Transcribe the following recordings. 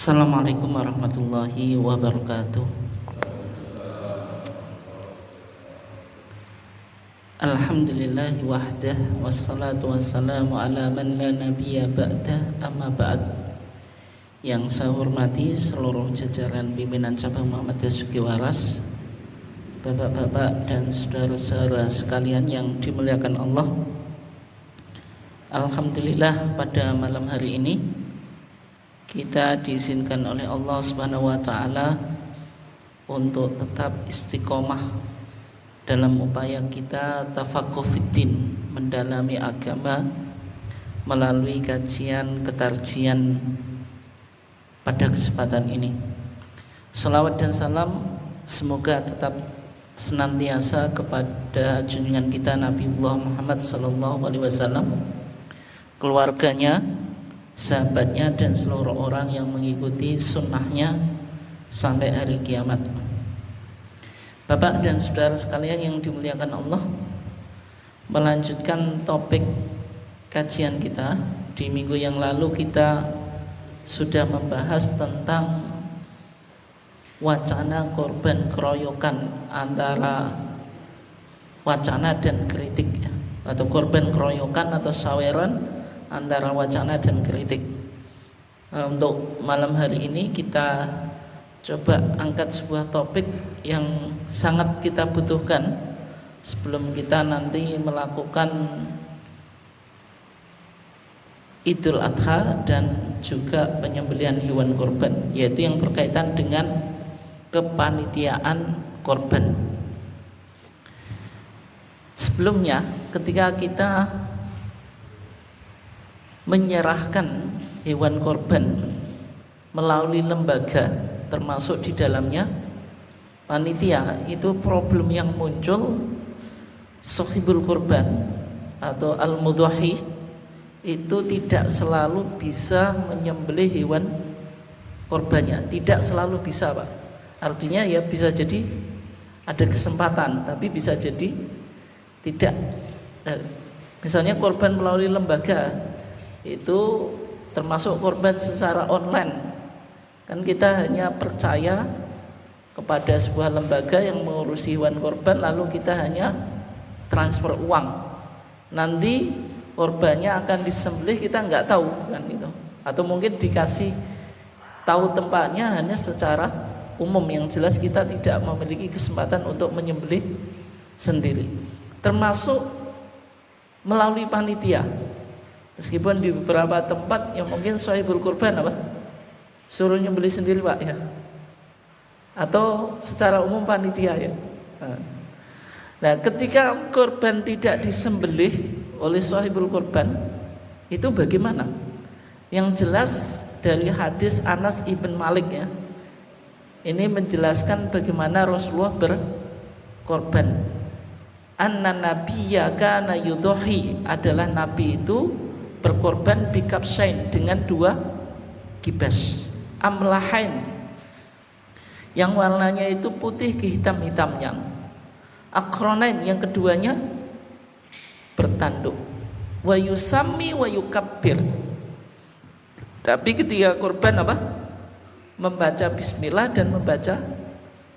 Assalamualaikum warahmatullahi wabarakatuh. Alhamdulillahi wahdah, wassalatu wassalamu ala man la nabiyya ba'dah, amma ba'd. Yang saya hormati seluruh jajaran pimpinan cabang Muhammadiyah Suki Waras, bapak-bapak dan saudara-saudara sekalian yang dimuliakan Allah. Alhamdulillah pada malam hari ini kita diizinkan oleh Allah Subhanahu wa taala untuk tetap istiqomah dalam upaya kita tafaqquh fiddin, mendalami agama melalui kajian ketarjian pada kesempatan ini. Salawat dan salam semoga tetap senantiasa kepada junjungan kita Nabiullah Muhammad SAW, keluarganya, sahabatnya, dan seluruh orang yang mengikuti sunnahnya sampai hari kiamat. Bapak dan saudara sekalian yang dimuliakan Allah, melanjutkan topik kajian kita. Di minggu yang lalu kita sudah membahas tentang wacana korban keroyokan, antara wacana dan kritik, atau korban keroyokan atau saweran antara wacana dan kritik. Untuk malam hari ini kita coba angkat sebuah topik yang sangat kita butuhkan sebelum kita nanti melakukan Idul Adha dan juga penyembelihan hewan korban, yaitu yang berkaitan dengan kepanitiaan korban. Sebelumnya, ketika kita menyerahkan hewan korban melalui lembaga, termasuk di dalamnya panitia, itu problem yang muncul, sahibul korban atau al-mudhahi itu tidak selalu bisa menyembelih hewan korbannya, tidak selalu bisa, Pak. Artinya ya bisa jadi ada kesempatan, tapi bisa jadi tidak. Misalnya korban melalui lembaga itu termasuk korban secara online, kan kita hanya percaya kepada sebuah lembaga yang mengurusi hewan korban, lalu kita hanya transfer uang, nanti korbannya akan disembelih kita nggak tahu kan itu, atau mungkin dikasih tahu tempatnya hanya secara umum, yang jelas kita tidak memiliki kesempatan untuk menyembelih sendiri. Termasuk melalui panitia, meskipun di beberapa tempat yang mungkin sahibul kurban suruh nyembelih sendiri, Pak, ya, atau secara umum panitia, ya. Nah, ketika korban tidak disembelih oleh sahibul kurban, itu bagaimana? Yang jelas dari hadis Anas ibn Malik, ya, ini menjelaskan bagaimana Rasulullah berkorban. Anna nabiyya kana yudhi, adalah nabi itu berkorban bikabsain, dengan 2 kibas, amlahain, yang warnanya itu putih kehitam-hitamnya, akronain, yang keduanya bertanduk, wa yusammi wa yukabbir. Tapi ketika korban membaca bismillah dan membaca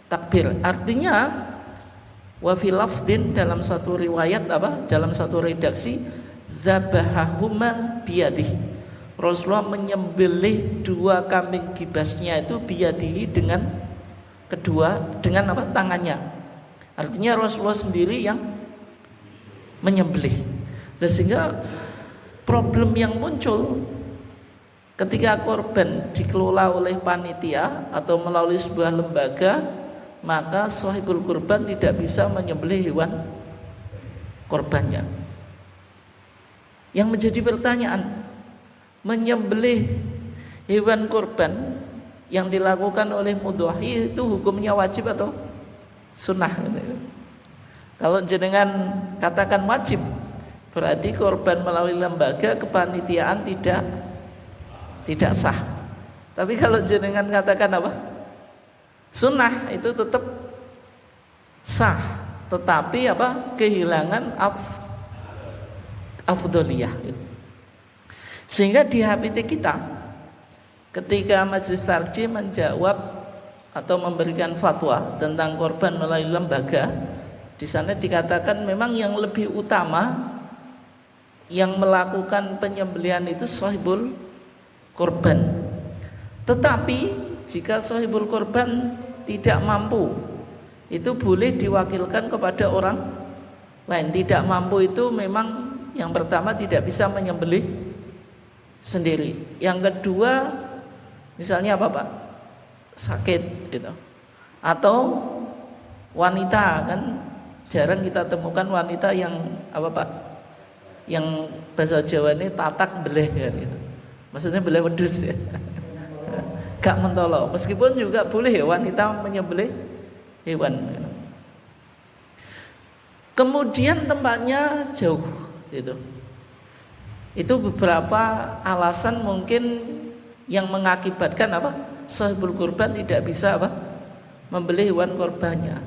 takbir. Artinya wa fi lafdin, dalam satu riwayat dalam satu redaksi, dzabahahuma biyadihi, Rasulullah menyembelih 2 kambing kibasnya itu biyadihi, dengan tangannya. Artinya Rasulullah sendiri yang menyembelih. Dan sehingga problem yang muncul ketika korban dikelola oleh panitia atau melalui sebuah lembaga, maka sahibul kurban tidak bisa menyembelih hewan korbannya. Yang menjadi pertanyaan, menyembelih hewan korban yang dilakukan oleh mudhahi itu hukumnya wajib atau sunnah? Kalau jenengan katakan wajib, berarti korban melalui lembaga kepanitiaan tidak sah. Tapi kalau jenengan katakan sunnah, itu tetap sah, tetapi kehilangan afdholiyah. Sehingga di HPT kita ketika majelis tarjih menjawab atau memberikan fatwa tentang korban melalui lembaga, di sana dikatakan memang yang lebih utama yang melakukan penyembelihan itu sahibul korban. Tetapi jika sahibul korban tidak mampu, itu boleh diwakilkan kepada orang lain. Tidak mampu itu memang yang pertama tidak bisa menyembelih sendiri. Yang kedua, misalnya apa Pak? Sakit gitu. Atau wanita, kan jarang kita temukan wanita yang apa Pak? Yang bahasa Jawa ini tatak beleh kan gitu. Maksudnya beleh wedus ya. Gak mentolo. Meskipun juga boleh ya wanita menyembelih hewan. Kemudian tempatnya jauh gitu. Itu beberapa alasan mungkin yang mengakibatkan apa? Sahibul kurban tidak bisa apa? Membeli hewan kurbannya.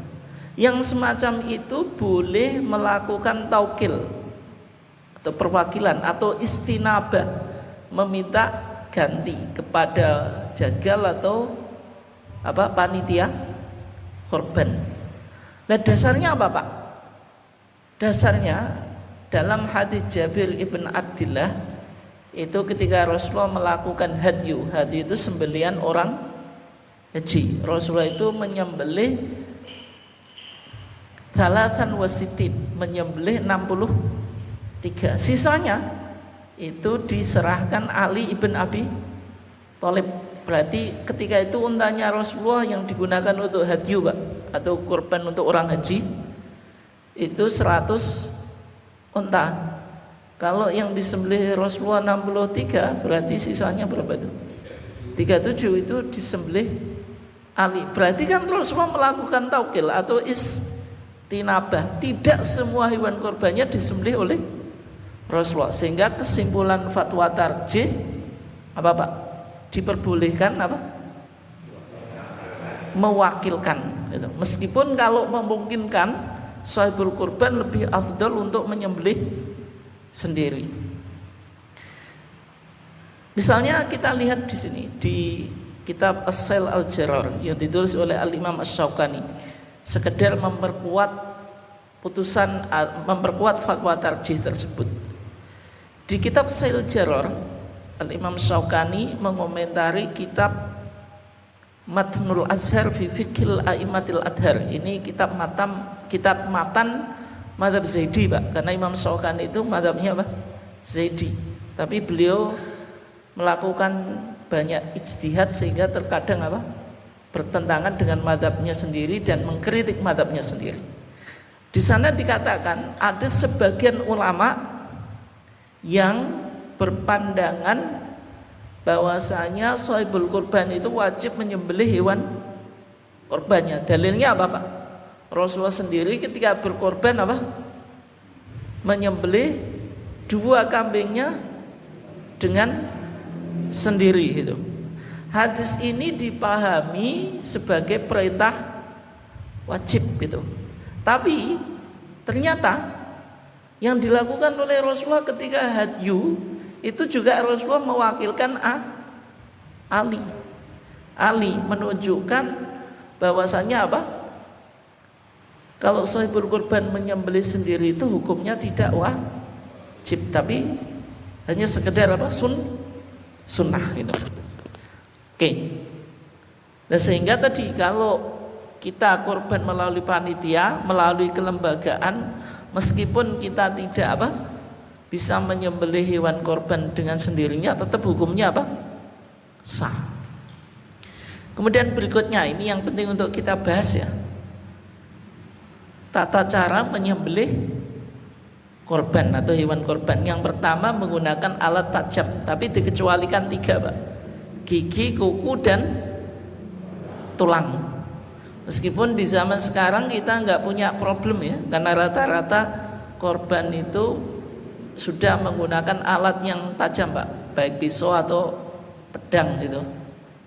Yang semacam itu boleh melakukan taukil atau perwakilan atau istinabah, meminta ganti kepada jagal atau apa panitia korban. Nah dasarnya apa Pak? Dasarnya dalam hadis Jabir ibn Abdillah itu ketika Rasulullah melakukan hadyu itu sembelihan orang haji. Rasulullah itu menyembelih thalathan wasitin, menyembelih 63. Sisanya itu diserahkan Ali ibn Abi Thalib. Berarti ketika itu untanya Rasulullah yang digunakan untuk hadyu Pak, atau kurban untuk orang haji itu 100 unta. Kalau yang disembelih Rasulullah 63, berarti sisanya berapa itu? 37 itu disembelih Ali. Berarti kan Rasulullah melakukan taukil atau istinabah. Tidak semua hewan kurbannya disembelih oleh Rasulullah, sehingga kesimpulan fatwa tarjih apa Pak? Diperbolehkan apa? Mewakilkan gitu. Meskipun kalau memungkinkan sahibul kurban lebih afdal untuk menyembelih sendiri. Misalnya kita lihat di sini di kitab As-Sail Al-Jarar yang ditulis oleh Al-Imam Asy-Syaukani, sekedar memperkuat fatwa tarjih tersebut. Di kitab Sail Jarar, Al-Imam Syaukani mengomentari kitab Matnul Azhar fi Fiqhil A'immatil Adhar. Ini kitab matan mazhab Zaidi Pak, karena Imam Syaukani itu mazhabnya apa? Zaidi. Tapi beliau melakukan banyak ijtihad sehingga terkadang apa? Bertentangan dengan mazhabnya sendiri dan mengkritik mazhabnya sendiri. Di sana dikatakan ada sebagian ulama yang berpandangan bahwasanya sahibul kurban itu wajib menyembelih hewan kurbannya. Dalilnya apa Pak? Rasulullah sendiri ketika berkorban apa? Menyembelih 2 kambingnya dengan sendiri itu. Hadis ini dipahami sebagai perintah wajib gitu. Tapi ternyata yang dilakukan oleh Rasulullah ketika hadyu itu juga Rasulullah mewakilkan Ali. Ali menunjukkan bahwasannya apa? Kalau sahibul kurban menyembelih sendiri itu hukumnya tidak wajib, tapi hanya sekedar apa? Sunnah gitu. Oke. Nah sehingga tadi kalau kita kurban melalui panitia, melalui kelembagaan, meskipun kita tidak apa bisa menyembelih hewan korban dengan sendirinya, tetap hukumnya apa? Sah. Kemudian berikutnya ini yang penting untuk kita bahas ya. Tata cara menyembelih korban atau hewan korban. Yang pertama menggunakan alat tajam, tapi dikecualikan 3 Pak. Gigi, kuku dan tulang. Meskipun di zaman sekarang kita nggak punya problem ya, karena rata-rata korban itu sudah menggunakan alat yang tajam Pak, baik pisau atau pedang gitu.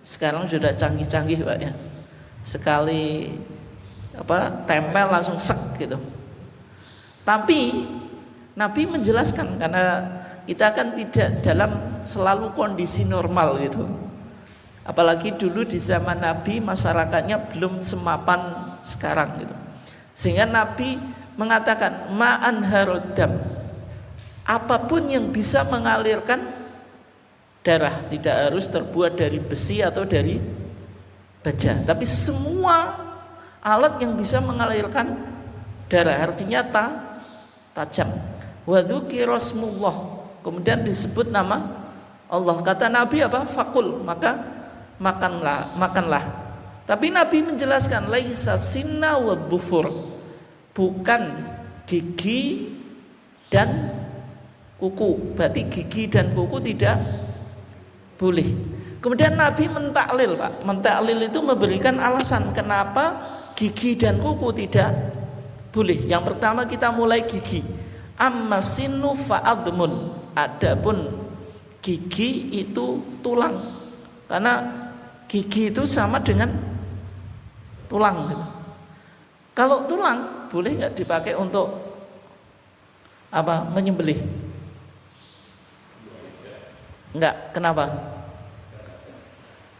Sekarang sudah canggih-canggih Pak ya. Sekali tempel langsung sek gitu. Tapi Nabi menjelaskan, karena kita kan tidak dalam selalu kondisi normal gitu. Apalagi dulu di zaman Nabi masyarakatnya belum semapan sekarang gitu. Sehingga Nabi mengatakan ma'an harodam, apapun yang bisa mengalirkan darah, tidak harus terbuat dari besi atau dari baja, tapi semua alat yang bisa mengalirkan darah, artinya tajam. Wa dzukira rasmullah, kemudian disebut nama Allah. Kata Nabi apa? Fakul, maka makanlah. Tapi Nabi menjelaskan laisa sinna wa dhufur, bukan gigi dan kuku. Berarti gigi dan kuku tidak boleh. Kemudian Nabi mentaklil, Pak. Mentaklil itu memberikan alasan kenapa gigi dan kuku tidak boleh. Yang pertama kita mulai gigi. Amma sinnu fa'admun. Adapun gigi itu tulang. Karena gigi itu sama dengan tulang gitu. Kalau tulang boleh nggak dipakai untuk apa? Menyembelih? Enggak, kenapa?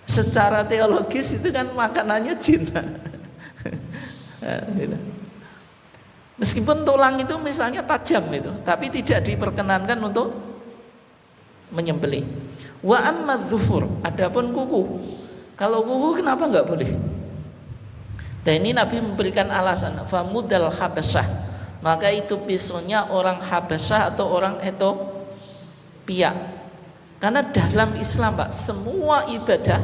Secara teologis itu kan makanannya jin. Gitu. Meskipun tulang itu misalnya tajam itu, tapi tidak diperkenankan untuk menyembelih. Wa amma dzufur, adapun kuku. Kalau kuku kenapa enggak boleh? Dan ini Nabi memberikan alasan, famudal Habasyah, maka itu pisaunya orang Habasyah atau orang Ethiopia. Karena dalam Islam, Pak, semua ibadah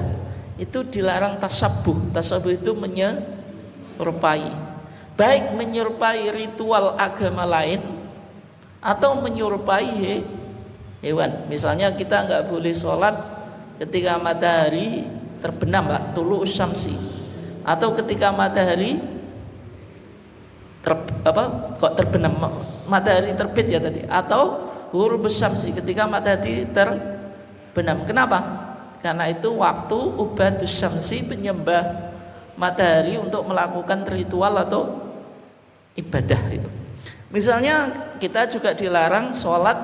itu dilarang tasabuh. Tasabuh itu menyerupai, baik menyerupai ritual agama lain atau menyerupai hewan. Misalnya kita nggak boleh sholat ketika matahari terbenam, Pak, tulu syamsi, atau ketika matahari terbenam, matahari terbit ya tadi, atau ghurub syamsi, ketika matahari terbenam. Kenapa? Karena itu waktu ubadus syamsi, penyembah matahari, untuk melakukan ritual atau ibadah itu. Misalnya kita juga dilarang sholat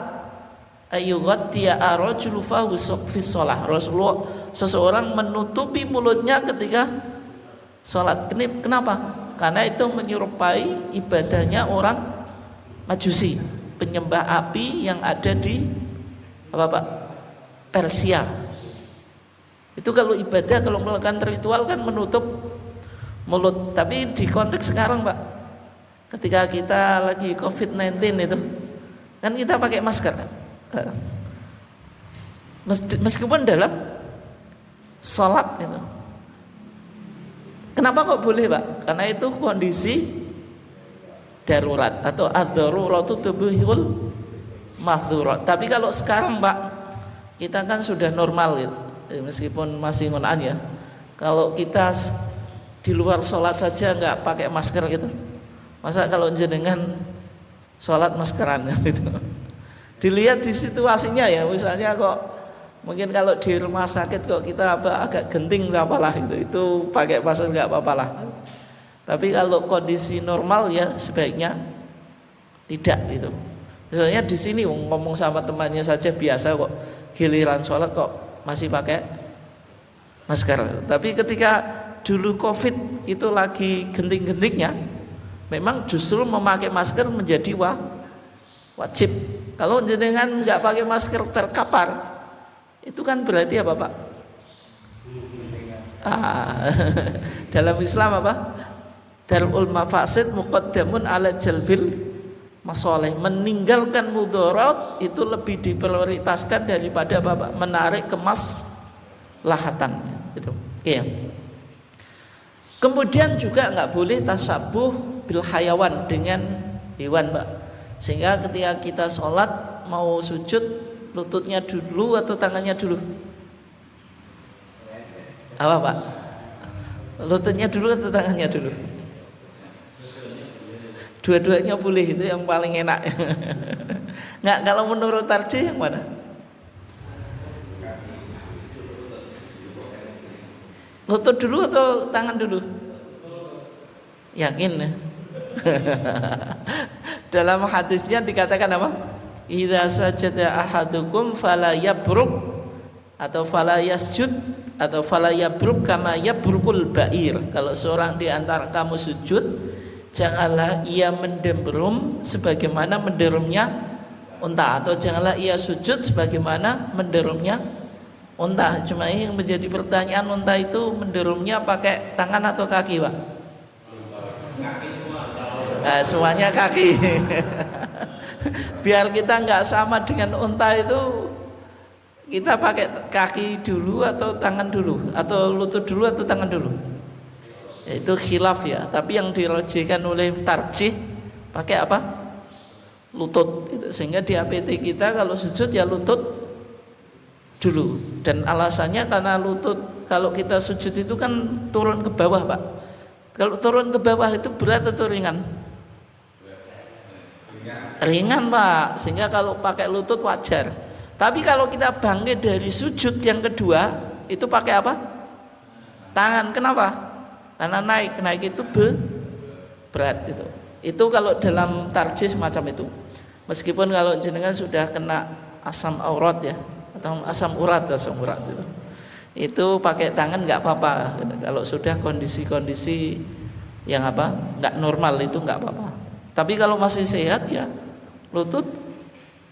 ayyughaddiya ar-rajulu fahu fi shalah. Rasulullah, seseorang menutupi mulutnya ketika sholat. Kenapa? Karena itu menyerupai ibadahnya orang Majusi, penyembah api yang ada di apa, Pak? Persia. Itu kalau ibadah, kalau melakukan ritual kan menutup mulut. Tapi di konteks sekarang, Pak, ketika kita lagi COVID-19 itu kan kita pakai masker, meskipun dalam sholat itu. Kenapa kok boleh, Pak? Karena itu kondisi darurat atau ad-daruratu tubihul mahdzurat. Tapi kalau sekarang, Pak, kita kan sudah normal gitu. Meskipun masih ngonan ya. Kalau kita di luar sholat saja nggak pakai masker gitu, masa kalau jenengan sholat maskeran gitu. Dilihat di situasinya ya, misalnya kok mungkin kalau di rumah sakit kok kita agak genting nggak apalah gitu, itu pakai masker nggak apa-apalah. Tapi kalau kondisi normal ya sebaiknya tidak gitu. Misalnya di sini ngomong sama temannya saja biasa kok, giliran sholat kok masih pakai masker. Tapi ketika dulu COVID itu lagi genting-gentingnya, memang justru memakai masker menjadi wajib. Kalau jenengan nggak pakai masker terkapar, itu kan berarti apa, Pak? Dalam Islam apa? Darul mafasid muqaddamun ala jalbil masoleh. Meninggalkan mudarat itu lebih diprioritaskan daripada Bapak menarik kemaslahatan gitu. Oke. Kemudian juga nggak boleh tasabuh bil hayawan, dengan hewan, Pak. Sehingga ketika kita sholat mau sujud, lututnya dulu atau tangannya dulu? Apa, Pak? Lututnya dulu atau tangannya dulu? Dua-duanya boleh, itu yang paling enak. Nggak, kalau menurut tarjih yang mana? Lutut dulu atau tangan dulu? Yakin ya? Dalam hadisnya dikatakan apa? Idza sajada ahadukum fala yabruk atau fala yasjud atau fala yabruk kama yabrukul ba'ir. Kalau seorang di antara kamu sujud, janganlah ia menderum sebagaimana menderumnya unta, atau janganlah ia sujud sebagaimana menderumnya unta. Cuma ini yang menjadi pertanyaan, unta itu menderumnya pakai tangan atau kaki, Pak? Nah, semuanya kaki. Biar kita nggak sama dengan unta itu, kita pakai kaki dulu atau tangan dulu, atau lutut dulu atau tangan dulu. Itu khilaf ya. Tapi yang dirajihkan oleh tarjih pakai apa? Lutut. Sehingga di APT kita kalau sujud ya lutut dulu. Dan alasannya karena lutut, kalau kita sujud itu kan turun ke bawah, Pak. Kalau turun ke bawah itu berat atau ringan? Ringan, Pak. Sehingga kalau pakai lutut wajar. Tapi kalau kita bangkit dari sujud yang kedua, itu pakai apa? Tangan. Kenapa? Karena naik itu berat itu. Itu kalau dalam tarjih semacam itu. Meskipun kalau jenengan sudah kena asam aurat ya, atau asam urat itu. Itu pakai tangan nggak apa-apa. Kalau sudah kondisi-kondisi yang apa? Nggak normal itu nggak apa-apa. Tapi kalau masih sehat ya lutut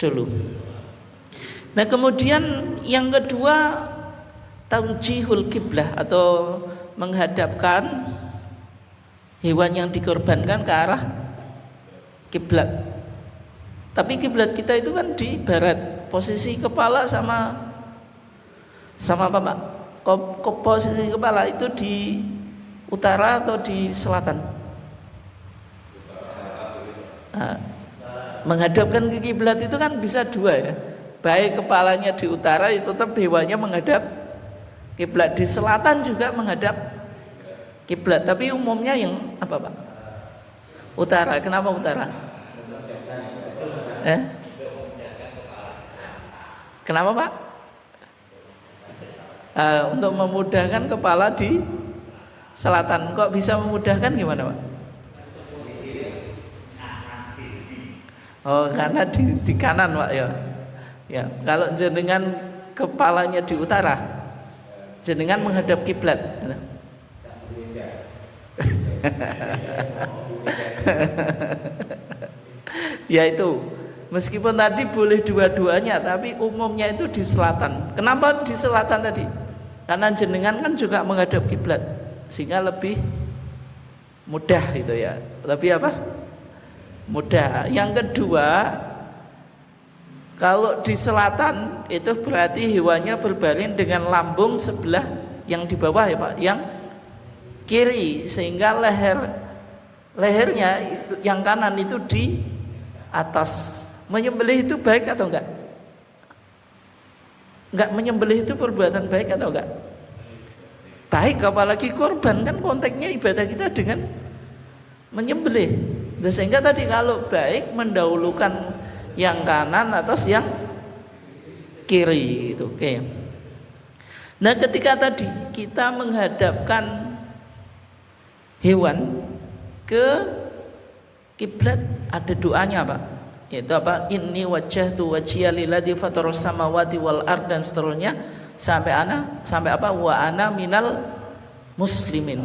dulu. Nah, kemudian yang kedua, taujihul kiblah, atau menghadapkan hewan yang dikorbankan ke arah kiblat. Tapi kiblat kita itu kan di barat, posisi kepala sama apa, Pak? Posisi kepala itu di utara atau di selatan? Nah, menghadapkan ke kiblat itu kan bisa dua ya. Baik kepalanya di utara itu tetap hewannya menghadap kiblat, di selatan juga menghadap kiblat. Tapi umumnya yang apa, Pak? Utara. Kenapa utara? Kenapa, Pak? Untuk memudahkan kepala di selatan. Kok bisa memudahkan, gimana, Pak? Oh, karena di kanan, Pak ya. Ya, kalau jenengan kepalanya di utara, jenengan menghadap kiblat. Ya itu, meskipun tadi boleh dua-duanya, tapi umumnya itu di selatan. Kenapa di selatan tadi? Karena jenengan kan juga menghadap kiblat, sehingga lebih mudah itu ya. Lebih apa? Mudah. Yang kedua, kalau di selatan itu berarti hewannya berbaring dengan lambung sebelah yang di bawah ya, Pak, yang kiri, sehingga lehernya itu yang kanan itu di atas. Menyembelih itu baik atau enggak? Enggak, menyembelih itu perbuatan baik atau enggak? Baik, apalagi korban, kan konteksnya ibadah kita dengan menyembelih. Sehingga tadi kalau baik mendahulukan yang kanan atas yang kiri itu. Oke. Nah, ketika tadi kita menghadapkan hewan ke kiblat, ada doanya, Pak. Yaitu apa? Inni wajjahtu wajhiya lilladzi fataras samawati wal ard, dan seterusnya sampai apa? Wa ana minal muslimin.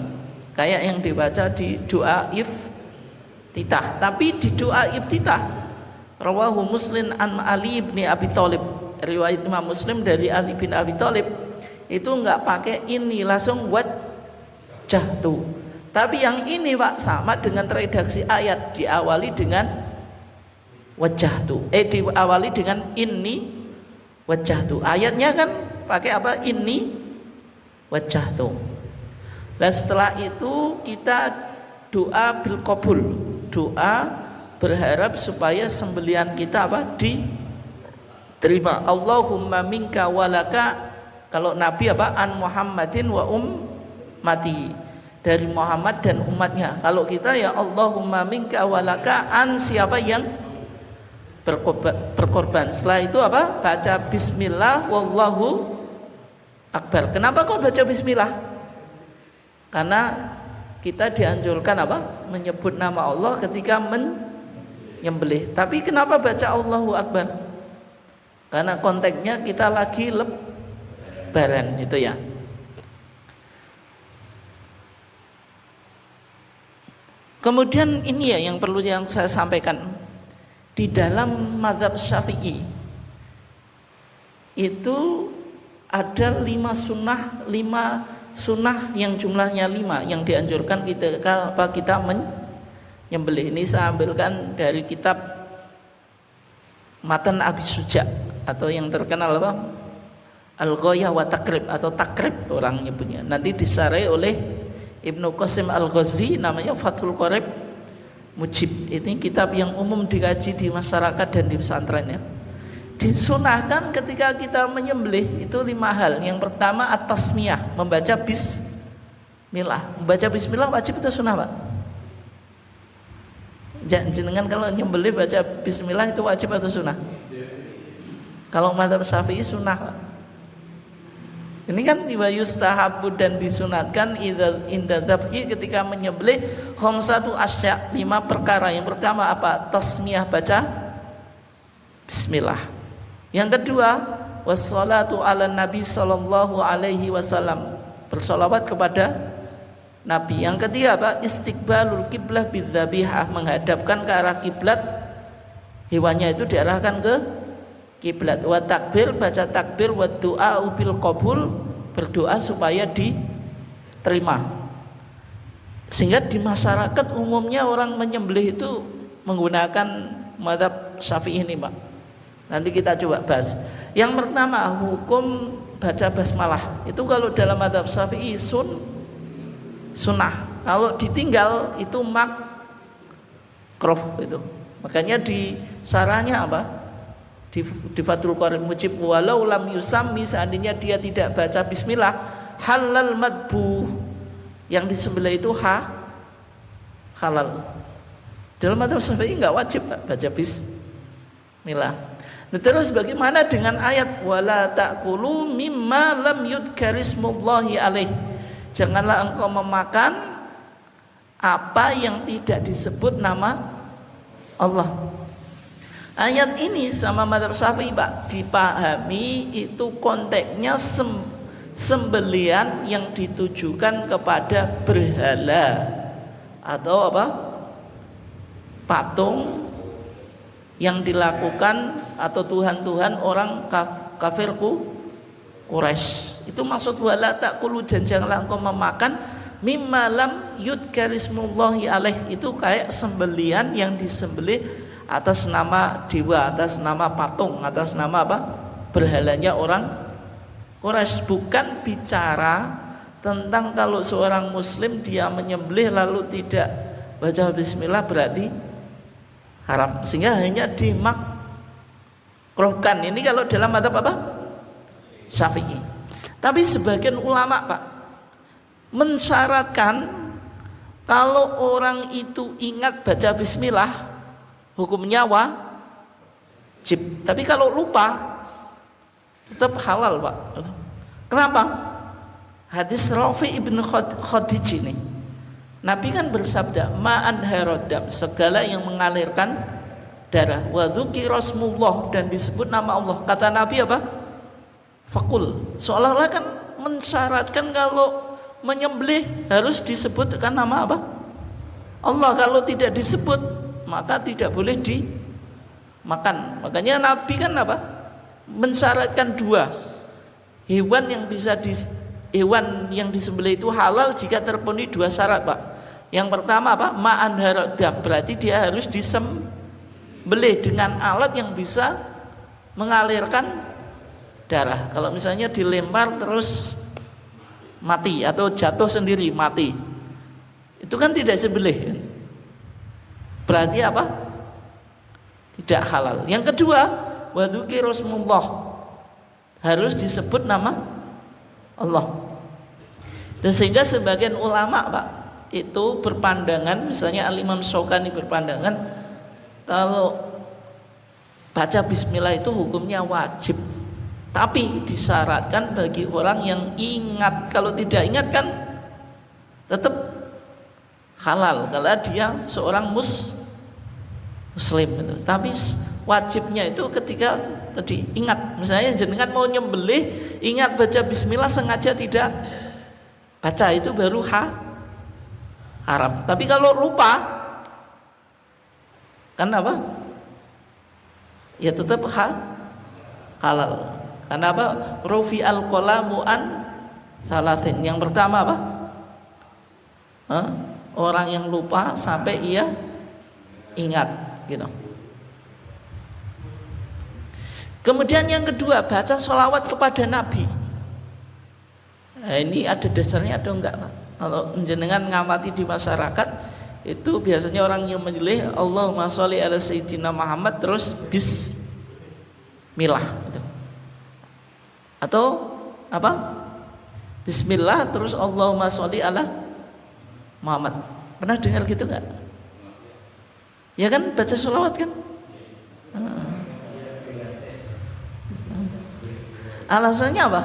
Kayak yang dibaca di doa iftitah. Tapi di doa iftitah rawahu Muslim an Ali bin Abi Thalib, riwayat Imam Muslim dari Ali bin Abi Thalib, itu enggak pakai ini, langsung wajjahtu. Tapi yang ini, Pak, sama dengan redaksi ayat, diawali dengan wajjahtu. Diawali dengan inni wajjahtu. Ayatnya kan pakai apa? Inni wajjahtu. Dan setelah itu kita doa bil qabul, doa berharap supaya sembelihan kita apa? Diterima. Allahumma minka walaka. Kalau Nabi apa? An Muhammadin wa ummati, dari Muhammad dan umatnya. Kalau kita ya Allahumma minka walaka an siapa yang berkorban. Setelah itu apa? Baca bismillah wallahu akbar. Kenapa kok baca bismillah? Karena kita dianjurkan apa? Menyebut nama Allah ketika menyembelih. Tapi kenapa baca Allahu Akbar? Karena konteksnya kita lagi lebaran itu ya. Kemudian ini ya yang perlu yang saya sampaikan, di dalam mazhab Syafi'i itu ada 5 sunnah yang jumlahnya 5 yang dianjurkan kita menyembelih. Ini saya ambilkan dari kitab Matan Abi Suja atau yang terkenal apa? Al-Ghayah wa Takrib atau Takrib orang nyebutnya. Nanti disarai oleh Ibnu Qasim Al-Ghazi, namanya Fathul Qorib Mujib. Ini kitab yang umum dikaji di masyarakat dan di pesantren ya. Disunahkan ketika kita menyembelih itu 5 hal. Yang pertama at-tasmiyah, membaca bismillah. Membaca bismillah wajib itu sunnah, Pak? Jenengan kalau nyembelih baca bismillah itu wajib atau sunnah? Kalau mazhab Syafi'i sunnah, Pak. Ini kan yustahabu dan disunatkan inda dzabhi, ketika menyembelih khamsatu asya, 5 perkara. Yang pertama apa? Tasmiyah, baca bismillah. Yang kedua wassalatu ala nabi sallallahu alaihi wasallam, bersolawat kepada Nabi. Yang ketiga apa? Istiqbalul kiblah bidzabihah, menghadapkan ke arah kiblat, hewannya itu diarahkan ke kiblat. Wa takbir, baca takbir. Wa du'a bil qabul, berdoa supaya diterima. Sehingga di masyarakat umumnya orang menyembelih itu menggunakan mazhab Syafi'i ini, Pak. Nanti kita coba bahas. Yang pertama hukum baca basmalah. Itu kalau dalam mazhab Syafi'i sunnah. Kalau ditinggal itu makruh itu. Makanya di sarahnya apa? Di Fathul Qorib Mujib, walau lam yusammi, seandainya dia tidak baca bismillah, halal madbuh, yang disembelih itu halal. Dalam mazhab Syafi'i enggak wajib baca bismillah. Nah, terus bagaimana dengan ayat wala ta'kulu mimma lam yudkarismullahi alaih, janganlah engkau memakan apa yang tidak disebut nama Allah. Ayat ini sama mazhab Syafi'i, Pak, dipahami itu konteksnya sembelian yang ditujukan kepada berhala atau apa? Patung yang dilakukan atau tuhan-tuhan orang kafir Quraisy. Itu maksud wala ta'kulu, dan janganlah engkau memakan mimma lam yudkarismullahi alaih, itu kayak sembelian yang disembelih atas nama dewa, atas nama patung, atas nama apa? Berhalanya orang Quraisy. Bukan bicara tentang kalau seorang muslim dia menyembelih lalu tidak baca bismillah berarti haram, sehingga hanya dimakruhkan. Ini kalau dalam mazhab apa? Syafi'i. Tapi sebagian ulama, Pak, mensyaratkan kalau orang itu ingat baca bismillah hukumnya wajib, tapi kalau lupa tetap halal, Pak. Kenapa? Hadis Rafi ibn Khadij ini, Nabi kan bersabda ma'an harodam, segala yang mengalirkan darah, wa dzukirasmullah, dan disebut nama Allah. Kata Nabi apa? Fakul, seolah-olah kan mensyaratkan kalau menyembelih harus disebutkan nama apa? Allah. Kalau tidak disebut maka tidak boleh dimakan. Makanya Nabi kan apa? Mensyaratkan 2 hewan yang disembelih itu halal jika terpenuhi 2 syarat, Pak. Yang pertama apa? Ma'an harodam, berarti dia harus disembelih dengan alat yang bisa mengalirkan darah. Kalau misalnya dilempar terus mati atau jatuh sendiri mati, itu kan tidak sembelih, berarti apa? Tidak halal. Yang kedua, wa dzukirasmullah, harus disebut nama Allah. Dan sehingga sebagian ulama, Pak, itu berpandangan, misalnya Al-Imam Syaukani berpandangan kalau baca bismillah itu hukumnya wajib, tapi disyaratkan bagi orang yang ingat. Kalau tidak ingat kan tetap halal kalau dia seorang muslim itu. Tapi wajibnya itu ketika tadi ingat, misalnya jenengan mau nyembelih ingat baca bismillah, sengaja tidak baca, itu baru haram. Tapi kalau lupa Kan apa? Ya tetap halal. Karena apa? Rufi al-qalamu an salasin. Yang pertama apa? Orang yang lupa sampai ia ingat, gitu. Kemudian yang kedua, baca sholawat kepada Nabi. Nah, ini ada dasarnya atau enggak, Pak? Kalau jenengan ngamati di masyarakat itu biasanya orang yang menyembelih Allahumma sholli ala sayyidina Muhammad terus bismillah, gitu. Atau apa? Bismillah terus Allahumma sholli ala Muhammad. Pernah dengar gitu enggak? Ya kan, baca sholawat kan? Alasannya apa?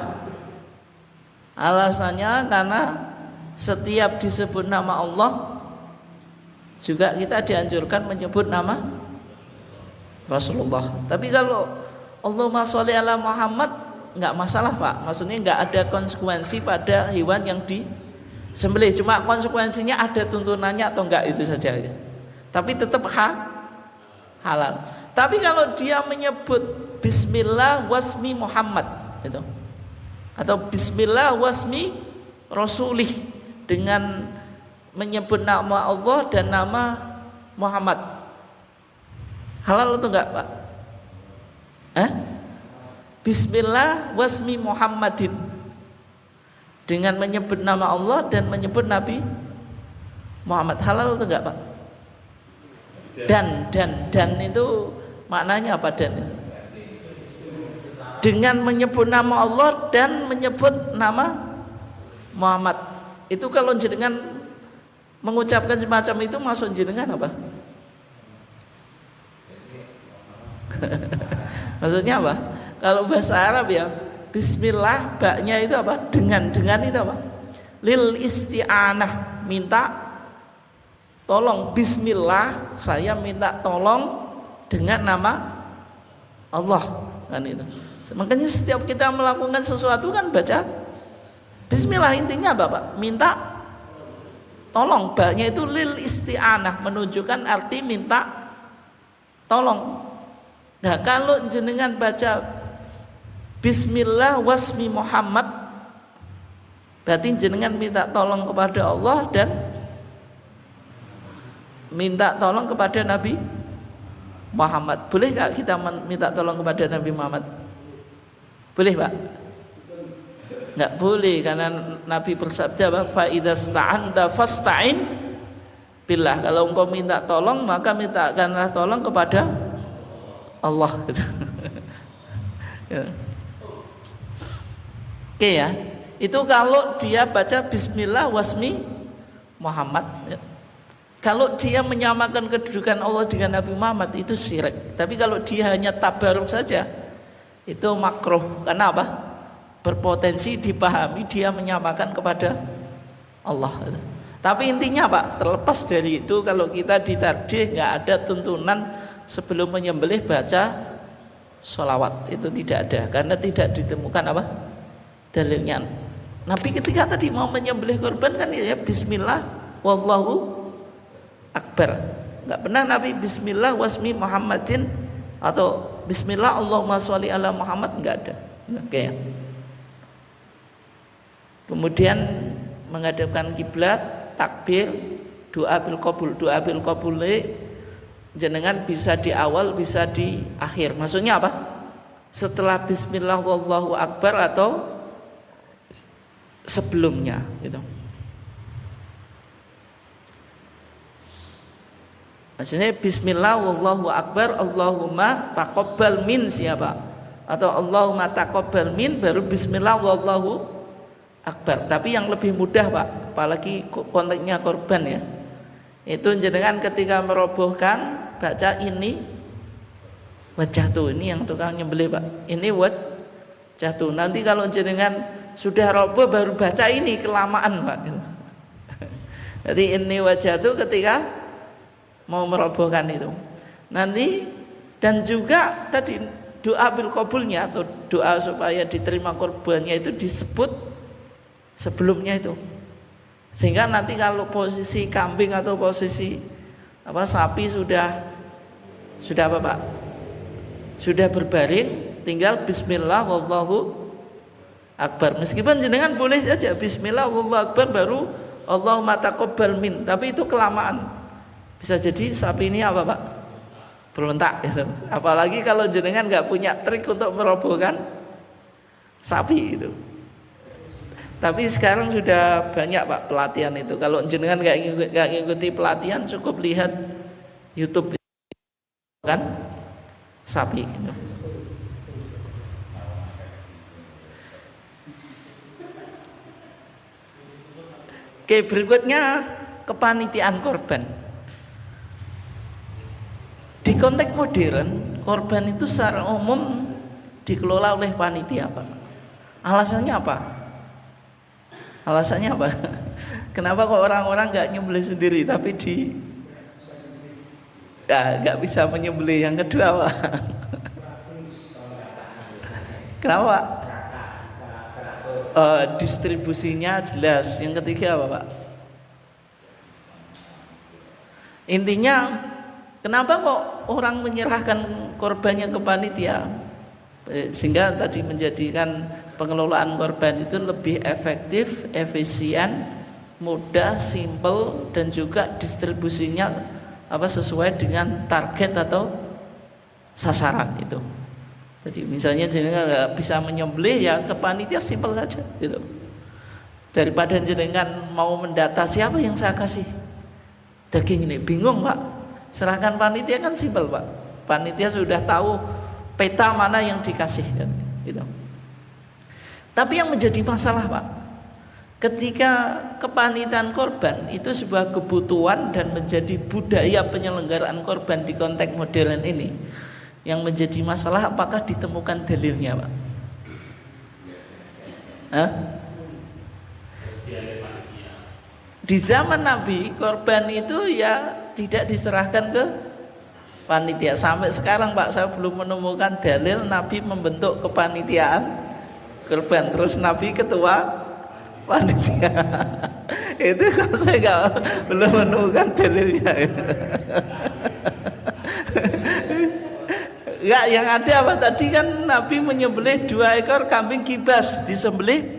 Alasannya karena setiap disebut nama Allah juga kita dianjurkan menyebut nama Rasulullah. Tapi kalau Allahumma sholli ala Muhammad nggak masalah, Pak. Maksudnya nggak ada konsekuensi pada hewan yang disembelih. Cuma konsekuensinya ada tuntunannya atau enggak, itu saja. Tapi tetap halal. Tapi kalau dia menyebut Bismillah wasmi Muhammad, itu, atau Bismillah wasmi Rasulih, dengan menyebut nama Allah dan nama Muhammad, halal atau enggak, Pak? Bismillah wasmi Muhammadin, dengan menyebut nama Allah dan menyebut Nabi Muhammad, halal atau enggak, Pak? Dan itu maknanya apa? Dan dengan menyebut nama Allah dan menyebut nama Muhammad, itu kalau jenengan mengucapkan semacam itu maksud jenengan apa? Maksudnya apa? Kalau bahasa Arab ya, Bismillah, baknya itu apa? Dengan itu apa? Lil isti'anah, minta tolong. Bismillah, saya minta tolong dengan nama Allah, kan itu. Makanya setiap kita melakukan sesuatu kan baca Bismillah, intinya apa, Pak? Minta tolong. Baknya itu lil isti'anah, menunjukkan arti minta tolong. Nah, kalau jenengan baca Bismillah wasmi Muhammad, berarti jenengan minta tolong kepada Allah dan minta tolong kepada Nabi Muhammad. Boleh gak kita minta tolong kepada Nabi Muhammad? Boleh, Pak? Nggak boleh, karena Nabi bersabda apa? Fa idza sta'anta fasta'in billah. Kalau engkau minta tolong, maka mintakanlah tolong kepada Allah, gitu. Ya. Oke ya. Itu kalau dia baca Bismillah wasmi Muhammad, ya. Kalau dia menyamakan kedudukan Allah dengan Nabi Muhammad, itu syirik. Tapi kalau dia hanya tabaruk saja, itu makruh. Karena apa? Berpotensi dipahami dia menyamakan kepada Allah. Tapi intinya, Pak, terlepas dari itu, kalau kita di tardih nggak ada tuntunan sebelum menyembelih baca sholawat, itu tidak ada, karena tidak ditemukan apa? Dalilnya. Nabi ketika tadi mau menyembelih korban kan ya Bismillah wallahu akbar. Nggak pernah Nabi Bismillah wasmi Muhammadin atau Bismillah Allahumma sholli ala Muhammad, nggak ada. Oke ya. Kemudian menghadapkan kiblat, takbir, doa bil qabul. Doa bil qabul jenengan bisa di awal, bisa di akhir. Maksudnya apa? Setelah Bismillah wallahu akbar atau sebelumnya, gitu. Maksudnya Bismillah wallahu akbar, Allahumma taqabbal min siapa? Atau Allahumma taqabbal min, baru Bismillah wallahu akbar. Tapi yang lebih mudah, Pak, apalagi konteksnya korban ya, itu jenengan ketika merobohkan baca ini wajahtu, ini yang tukang nyembelih, Pak, ini wajahtu. Nanti kalau jenengan sudah roboh baru baca ini, kelamaan, Pak. Jadi ini wajahtu ketika mau merobohkan itu nanti. Dan juga tadi doa bil qabulnya atau doa supaya diterima korbannya itu disebut sebelumnya itu, sehingga nanti kalau posisi kambing atau posisi sapi sudah Sudah apa Pak? Sudah berbaring, tinggal bismillah wallahu akbar. Meskipun jenengan boleh saja bismillah wallahu akbar baru Allahumma taqabbal min, tapi itu kelamaan. Bisa jadi sapi ini apa Pak? Berontak gitu. Apalagi kalau jenengan nggak punya trik untuk merobohkan sapi itu. Tapi sekarang sudah banyak Pak pelatihan itu. Kalau jenengan nggak ngikuti pelatihan, cukup lihat YouTube kan sapi itu. Oke, berikutnya kepanitiaan korban. Di konteks modern, korban itu secara umum dikelola oleh panitia Pak. Alasannya apa? Alasannya apa? Kenapa kok orang-orang nggak nyembelih sendiri tapi nggak bisa menyembelih? Yang kedua apa? Kenapa? Distribusinya jelas. Yang ketiga apa Pak? Intinya kenapa kok orang menyerahkan korbannya ke panitia? Sehingga tadi menjadikan pengelolaan korban itu lebih efektif, efisien, mudah, simple, dan juga distribusinya sesuai dengan target atau sasaran itu. Jadi misalnya jenengan nggak bisa menyembelih, ya ke panitia simple saja gitu. Daripada jenengan mau mendata siapa yang saya kasih daging ini, bingung Pak. Serahkan panitia kan simple Pak. Panitia sudah tahu peta mana yang dikasih kan, gitu. Tapi yang menjadi masalah Pak, ketika kepanitiaan korban itu sebuah kebutuhan dan menjadi budaya penyelenggaraan korban di konteks modern ini, yang menjadi masalah apakah ditemukan dalilnya Pak? Di zaman Nabi korban itu ya tidak diserahkan ke panitia. Sampai sekarang Pak saya belum menemukan dalil Nabi membentuk kepanitiaan korban terus Nabi ketua panitia. Itu kan saya belum menemukan dalilnya. Ya, yang ada apa tadi kan Nabi menyembelih 2 ekor kambing kibas, disembelih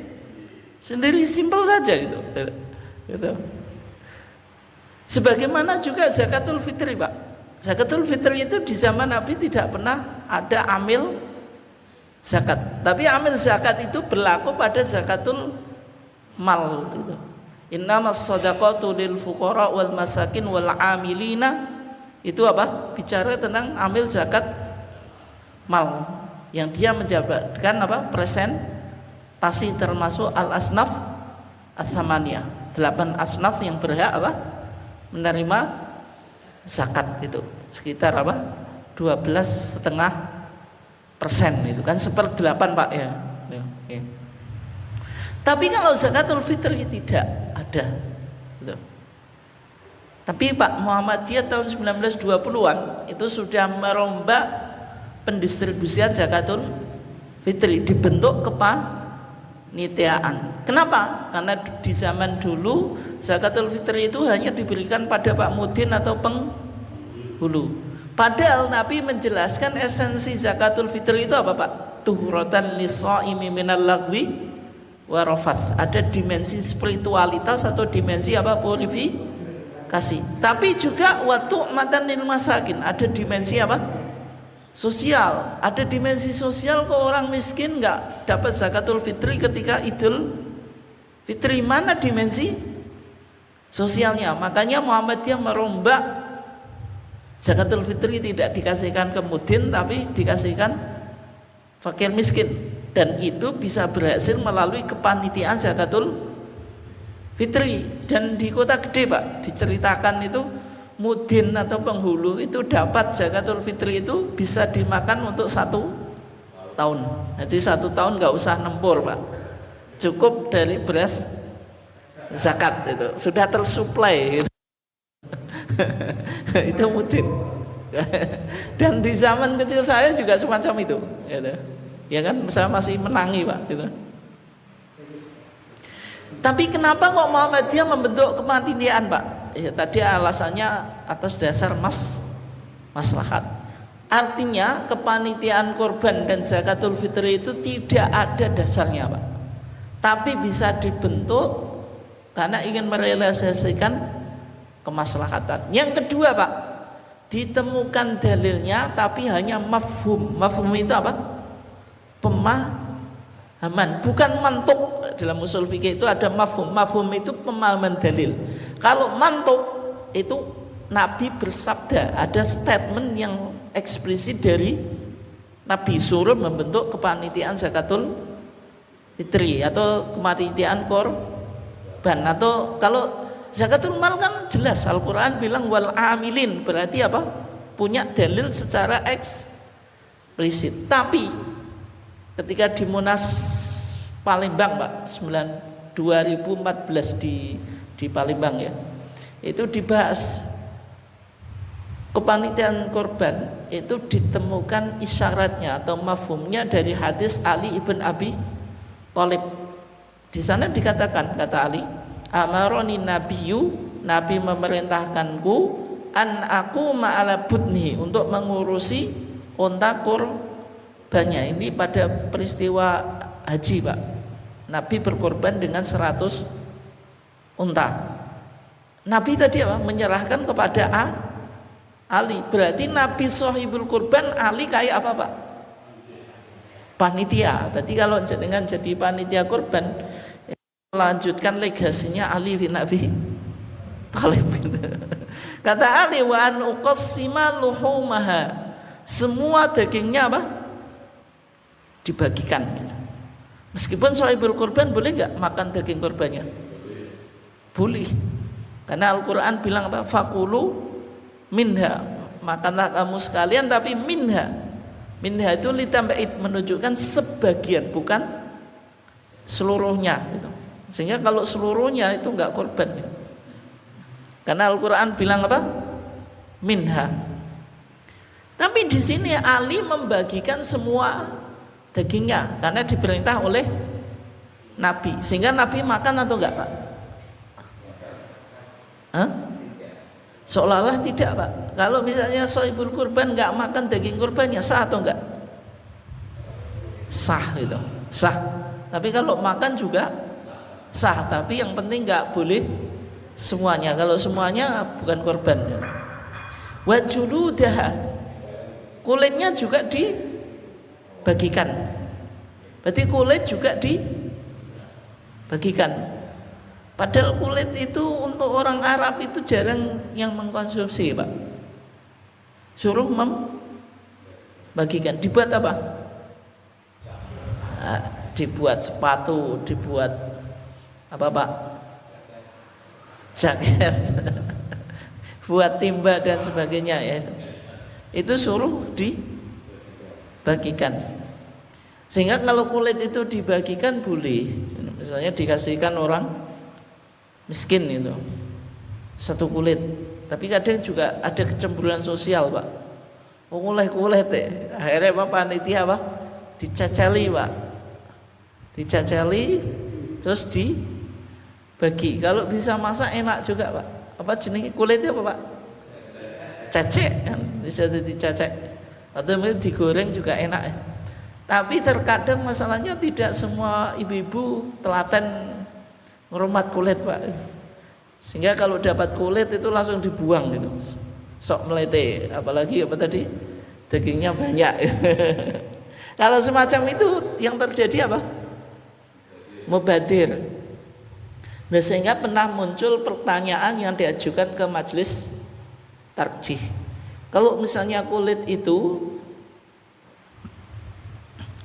sendiri, simpel saja gitu. Sebagaimana juga zakatul fitri Pak. Zakatul fitri itu di zaman Nabi tidak pernah ada amil zakat. Tapi amil zakat itu berlaku pada zakatul mal itu. Innamas shadaqatu lil fuqara wal masakin wal amilina, itu apa? Bicara tentang amil zakat mal yang dia menjabatkan presentasi termasuk al asnaf ats-tsamaniyah, 8 asnaf yang berhak menerima zakat itu sekitar 12,5% itu kan 1/8 Pak ya. Tapi kalau zakatul fitri tidak ada gitu. Tapi Pak Muhammadiyah tahun 1920-an itu sudah merombak pendistribusian zakatul fitri, dibentuk kepanitiaan. Kenapa? Karena di zaman dulu zakatul fitri itu hanya diberikan pada Pak Mudin atau penghulu. Padahal Nabi menjelaskan esensi zakatul fitri itu apa Pak? Tuhratan lis-shaimi minal lagwi wa rafath. Ada dimensi spiritualitas atau dimensi purifikasi. Tapi juga wa tu'matan lil masakin. Ada dimensi sosial. Ada dimensi sosial ke orang miskin nggak dapat zakatul fitri ketika Idul Fitri, mana dimensi sosialnya? Makanya Muhammadiyah merombak zakatul fitri tidak dikasihkan ke mudin tapi dikasihkan fakir miskin, dan itu bisa berhasil melalui kepanitiaan zakatul fitri. Dan di kota gede Pak diceritakan itu mudin atau penghulu itu dapat zakatul fitri itu bisa dimakan untuk 1 tahun. Jadi 1 tahun nggak usah nempur Pak, cukup dari beras zakat itu sudah tersuplai gitu. Itu mudin. Dan di zaman kecil saya juga semacam itu gitu. Ya kan, saya masih menangi Pak gitu. Tapi kenapa kok Muhammadiyah membentuk kepanitiaan Pak? Ya tadi alasannya atas dasar maslahat. Artinya kepanitiaan kurban dan zakatul fitri itu tidak ada dasarnya, Pak. Tapi bisa dibentuk karena ingin merealisasikan kemaslahatan. Yang kedua, Pak, ditemukan dalilnya tapi hanya mafhum. Mafhum itu apa? Pemahaman, bukan mantuk. Dalam usul fikih itu ada mafhum. Mafhum itu pemahaman dalil. Kalau mantuk itu Nabi bersabda, ada statement yang eksplisit dari Nabi suruh membentuk kepanitiaan zakatul fitri atau kepanitiaan korban. Atau kalau zakatul mal kan jelas Al-Quran bilang wal amilin, berarti apa? Punya dalil secara eksplisit. Tapi ketika di Munas Palembang, Pak, 2014 di Palembang ya, itu dibahas kepanitiaan korban itu ditemukan isyaratnya atau mafhumnya dari hadis Ali ibn Abi Thalib. Di sana dikatakan, kata Ali, amaroni nabiyyu, Nabi memerintahkanku an aku ma'ala budni, untuk mengurusi unta kurbannya. Ini pada peristiwa haji, Pak. Nabi berkorban dengan 100 unta. Nabi tadi apa? Menyerahkan kepada Ali. Berarti Nabi sohibul kurban, Ali kayak apa, Pak? Panitia. Berarti kalau dengan jadi panitia kurban, melanjutkan legasinya Ali bin Abi Thalib. Kata Ali, wa an uqassima luhumaha, semua dagingnya apa? Dibagikan. Meskipun sohibul kurban boleh nggak makan daging kurbannya? Boleh. Karena Al-Quran bilang apa? Fakulu minha, makanlah kamu sekalian, tapi minha. Minha itu litamba'id, menunjukkan sebagian, bukan seluruhnya gitu. Sehingga kalau seluruhnya itu enggak korban ya. Karena Al-Quran bilang apa? Minha. Tapi di sini Ali membagikan semua dagingnya karena diperintah oleh Nabi. Sehingga Nabi makan atau enggak, Pak? Hah? Seolah-olah tidak, Pak. Kalau misalnya sohibul kurban enggak makan daging kurbannya, sah atau enggak? Sah gitu. Sah. Tapi kalau makan juga sah, tapi yang penting enggak boleh semuanya. Kalau semuanya bukan korban. Wa juludaha, kulitnya juga dibagikan. Berarti kulit juga dibagikan. Padahal kulit itu untuk orang Arab itu jarang yang mengkonsumsi, Pak. Suruh membagikan. Dibuat apa? Nah, dibuat sepatu, dibuat apa, Pak? Jaket. Buat timba dan sebagainya ya. Itu suruh dibagikan. Sehingga kalau kulit itu dibagikan boleh. Misalnya dikasihkan orang miskin itu satu kulit. Tapi kadang juga ada kecemburuan sosial, Pak. Kulit ya. Akhirnya apa, panitia apa? Dicacali, Pak. Dicacali terus dibagi. Kalau bisa masak enak juga, Pak. Apa jenis kulitnya apa, Pak? Cacek, bisa dicacek. Atau digoreng juga enak ya. Tapi terkadang masalahnya tidak semua ibu-ibu telaten ngerumat kulit, Pak. Sehingga kalau dapat kulit itu langsung dibuang gitu. Sok melete, apalagi apa tadi? Dagingnya banyak. Kalau semacam itu yang terjadi apa? Mubadir. Nah, sehingga pernah muncul pertanyaan yang diajukan ke majelis tarjih. Kalau misalnya kulit itu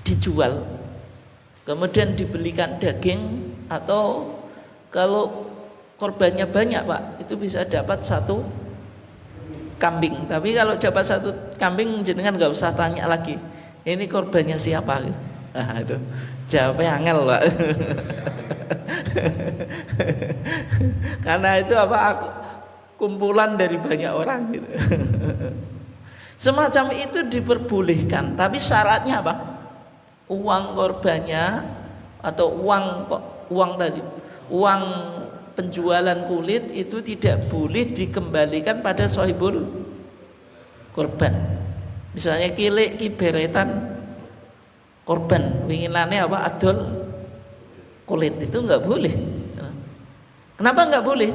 dijual, kemudian dibelikan daging, atau kalau korbannya banyak, Pak, itu bisa dapat satu kambing. Tapi kalau dapat satu kambing, jenengan nggak usah tanya lagi, ini korbannya siapa gitu. Nah, itu jawabnya angel, Pak. Karena itu apa, kumpulan dari banyak orang gitu. Semacam itu diperbolehkan, tapi syaratnya apa? Uang korbannya atau uang tadi, uang penjualan kulit itu tidak boleh dikembalikan pada sohibul korban. Misalnya kilik kiberetan korban, winginane apa adol kulit, itu nggak boleh. Kenapa nggak boleh?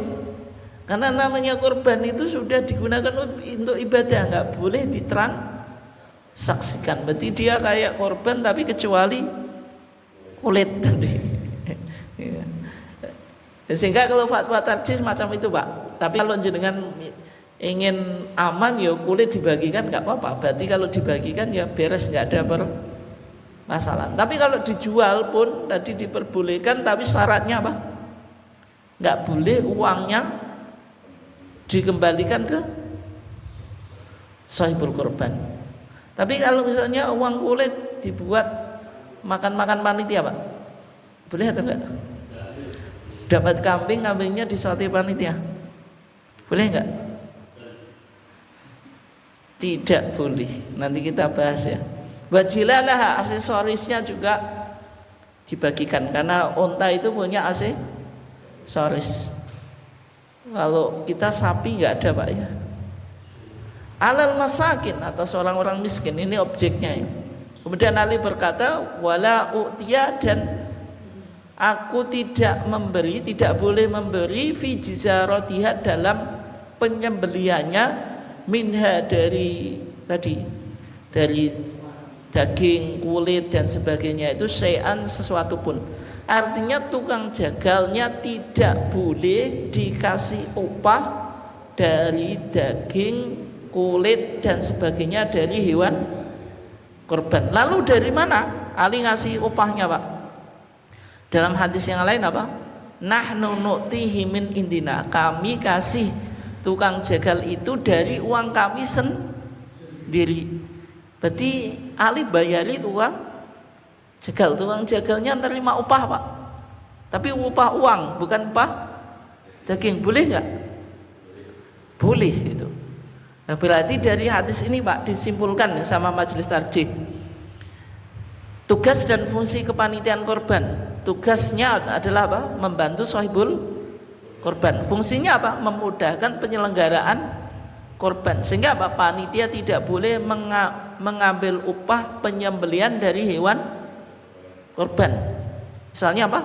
Karena namanya korban itu sudah digunakan untuk ibadah, nggak boleh ditransaksikan. Berarti dia kayak korban tapi kecuali kulit tadi. Ya. Sehingga kalau fatwa tarjih macam itu Pak. Tapi kalau jenengan ingin aman ya kulit dibagikan nggak apa-apa. Berarti kalau dibagikan ya beres, nggak ada masalah. Tapi kalau dijual pun tadi diperbolehkan, tapi syaratnya apa? Nggak boleh uangnya dikembalikan ke sahibul korban. Tapi kalau misalnya uang kulit dibuat makan-makan panitia Pak, boleh atau enggak? Dapat kambing, kambingnya disate panitia, boleh enggak? Tidak boleh. Nanti kita bahas ya. Wajilalah, aksesorisnya juga dibagikan, karena unta itu punya aksesoris. Kalau kita sapi nggak ada Pak ya. Alal masakin, atas orang-orang miskin, ini objeknya ya. Kemudian Ali berkata, wala u'tiya, dan aku tidak memberi, tidak boleh memberi fi jizaratiha, dalam penyembeliannya, minha, dari tadi, dari daging, kulit dan sebagainya itu, syai'an, sesuatu pun. Artinya tukang jagalnya tidak boleh dikasih upah dari daging, kulit dan sebagainya dari hewan korban. Lalu dari mana Ali ngasih upahnya Pak? Dalam hadis yang lain apa? Nahnu nu'tihi min indina, kami kasih tukang jagal itu dari uang kami sendiri. Berarti Ali bayari tukang jagal, tukang jagalnya terima upah Pak, tapi upah uang, bukan upah daging. Boleh nggak? Boleh itu. Nah, berarti dari hadis ini Pak disimpulkan sama majelis tarjih, tugas dan fungsi kepanitiaan korban, tugasnya adalah apa? Membantu sahibul korban. Fungsinya apa? Memudahkan penyelenggaraan korban. Sehingga apa? Panitia tidak boleh mengambil upah penyembelian dari hewan korban. Misalnya apa?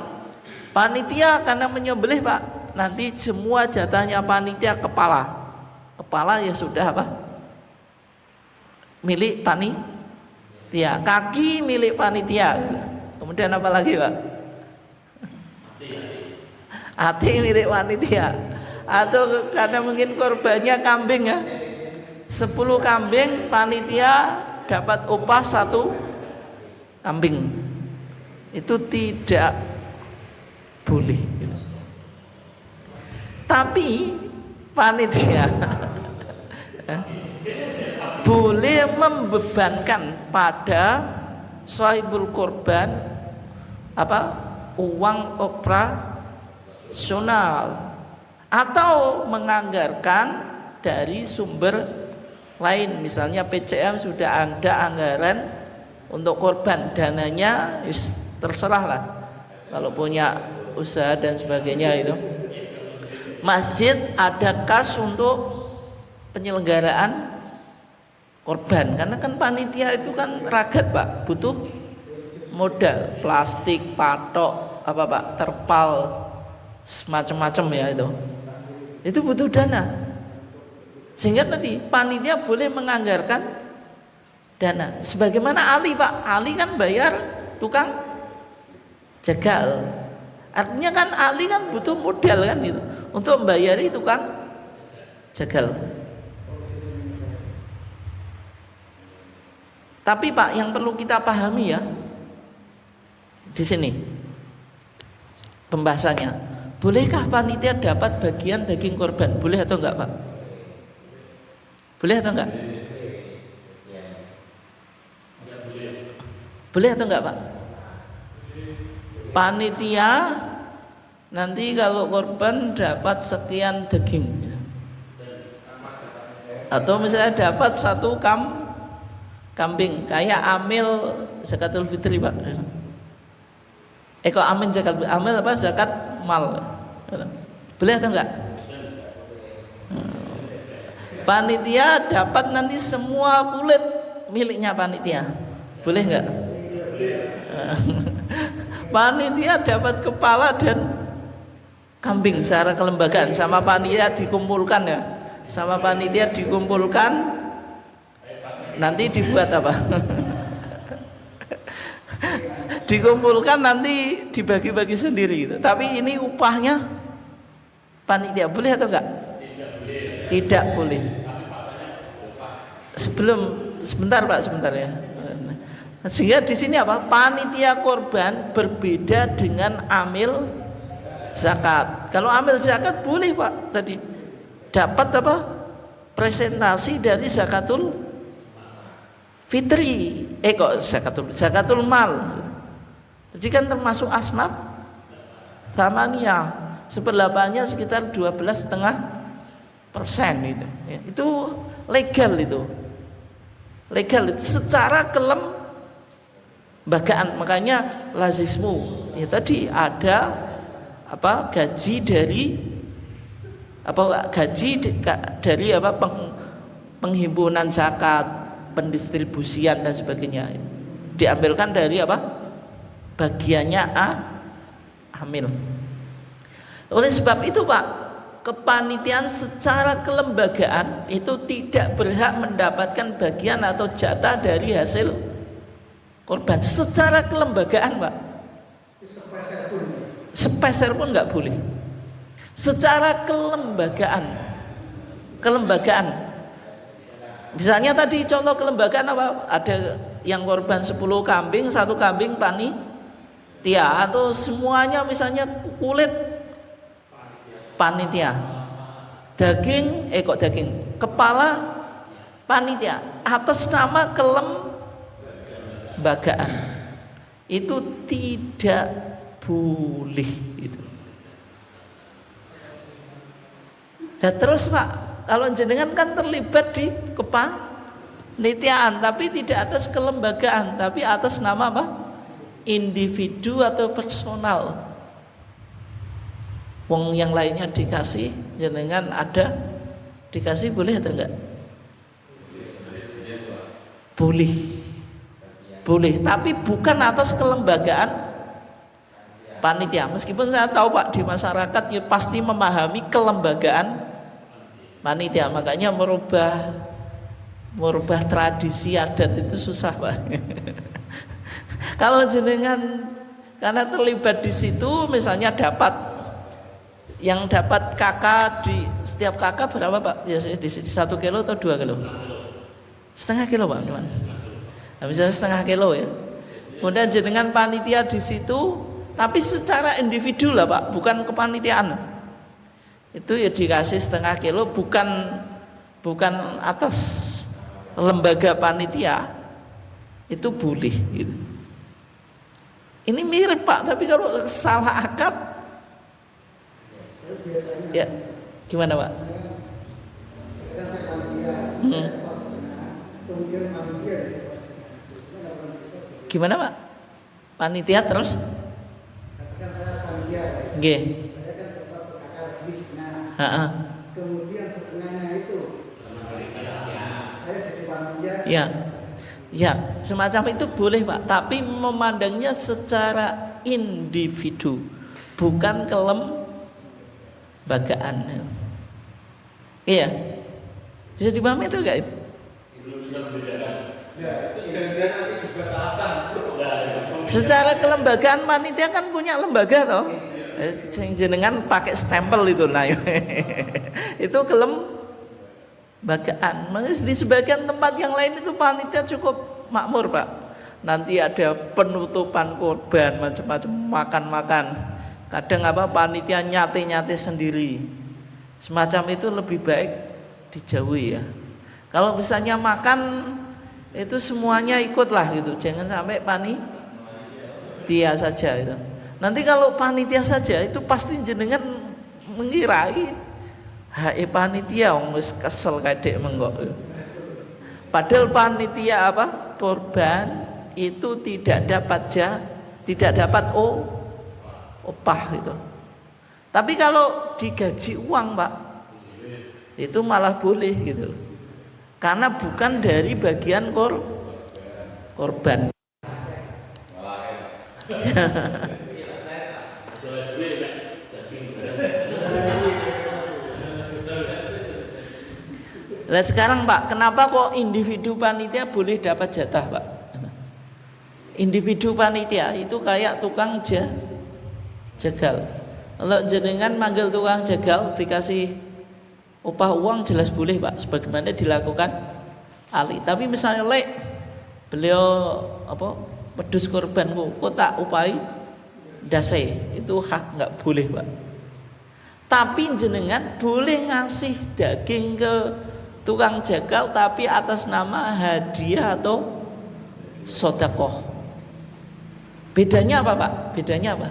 Panitia karena menyembelih Pak, nanti semua jatahnya panitia kepala. Kepala ya sudah apa? Milik panitia. Kaki milik panitia. Kemudian apa lagi Pak? Hati milik panitia. Atau karena mungkin korbannya kambing ya, 10 kambing, panitia dapat upah 1 kambing. Itu tidak boleh. Tapi panitia boleh membebankan pada sahibul korban apa? Uang operasional, atau menganggarkan dari sumber lain. Misalnya PCM sudah ada anggaran untuk korban, dananya terserah lah, kalau punya usaha dan sebagainya itu. Masjid ada kas untuk penyelenggaraan korban, karena kan panitia itu kan ragat Pak, butuh modal, plastik, patok, apa Pak, terpal, semacam-macam ya, itu butuh dana. Sehingga tadi panitia boleh menganggarkan dana. Sebagaimana Ali Pak, Ali kan bayar tukang jagal. Artinya kan Ali kan butuh modal kan gitu, untuk membayari tukang jagal. Tapi Pak, yang perlu kita pahami ya, di sini pembahasannya, bolehkah panitia dapat bagian daging korban? Boleh atau enggak Pak? Boleh atau enggak? Boleh atau enggak Pak? Panitia nanti kalau korban dapat sekian daging, atau misalnya dapat 1 kambing, kayak amil zakatul fitri Pak. Kok amin zakat, amil apa, zakat mal. Boleh atau enggak? Panitia dapat nanti semua kulit miliknya panitia? Boleh nggak? Panitia dapat kepala dan kambing secara kelembagaan, sama panitia dikumpulkan ya, sama panitia dikumpulkan, nanti dibuat apa? Dikumpulkan nanti dibagi-bagi sendiri gitu. Tapi ini upahnya panitia, boleh atau enggak? Tidak boleh. Sebentar Pak, sebentar ya. Sehingga di sini apa? Panitia korban berbeda dengan amil zakat. Kalau amil zakat boleh Pak, tadi dapat apa? Presentasi dari zakatul fitri. Kok zakatul mal. Jadi kan termasuk asnaf thamaniyah, 1/8-nya sekitar 12,5% itu. Ya, itu legal itu. Legal itu secara kelembagaan. Makanya lazismu ya tadi ada apa gaji dari penghimpunan zakat, pendistribusian dan sebagainya. Diambilkan dari apa? Bagiannya hamil. Oleh sebab itu Pak, kepanitiaan secara kelembagaan itu tidak berhak mendapatkan bagian atau jatah dari hasil korban secara kelembagaan Pak. Sepeser pun nggak boleh. Secara kelembagaan. Misalnya tadi contoh kelembagaan apa? Ada yang korban 10 kambing, 1 kambing panitia, atau semuanya misalnya kulit panitia, daging kepala panitia atas nama kelembagaan, itu tidak boleh itu. Dan terus Pak, kalau jenengan kan terlibat di kepanitiaan tapi tidak atas kelembagaan, tapi atas nama apa? Individu atau personal. Wong yang lainnya dikasih, jenengan ada dikasih, boleh atau enggak? Boleh, tapi bukan atas kelembagaan panitia. Meskipun saya tahu Pak, di masyarakat ya pasti memahami kelembagaan panitia, makanya merubah tradisi adat itu susah Pak. Kalau jenengan karena terlibat di situ, misalnya dapat kakak di setiap kakak berapa Pak? Biasanya di 1 kilo atau 2 kilo? Setengah kilo Pak, gimana? Nah, misalnya setengah kilo ya. Kemudian jenengan panitia di situ, tapi secara individu lah Pak, bukan kepanitiaan. Itu ya dikasih setengah kilo, bukan atas lembaga panitia, itu boleh gitu. Ini mirip Pak, tapi kalau salah akad ya gimana Pak? Gimana Pak? Panitia terus? Nggih. Kemudian setengahnya itu saya jadi panitia. Ya, semacam itu boleh Pak, tapi memandangnya secara individu, bukan kelembagaan. Iya, bisa dipahami itu enggak? Secara kelembagaan panitia kan punya lembaga toh, jenengan pakai stempel itu, nah itu kelembagaan. Di sebagian tempat yang lain itu panitia cukup makmur Pak. Nanti ada penutupan korban macam-macam, makan-makan. Kadang panitia nyate-nyate sendiri. Semacam itu lebih baik dijauhi ya. Kalau misalnya makan itu semuanya ikutlah gitu. Jangan sampai panitia saja itu. Nanti kalau panitia saja itu pasti jenengan mengirai panitia wis kesel kadek menggok. Padahal panitia korban itu tidak dapat upah gitu. Tapi kalau digaji uang Pak, itu malah boleh gitu. Karena bukan dari bagian korban. korban. Nah sekarang Pak, kenapa kok individu panitia boleh dapat jatah Pak? Individu panitia itu kayak tukang jagal. Kalau jenengan manggil tukang jagal dikasih upah uang jelas boleh Pak, sebagaimana dilakukan Ali. Tapi misalnya beliau pedus korbanku, kok tak upahi dase, itu hak nggak boleh Pak. Tapi jenengan boleh ngasih daging ke tukang jagal tapi atas nama hadiah atau sodakoh. Bedanya apa Pak? Bedanya apa?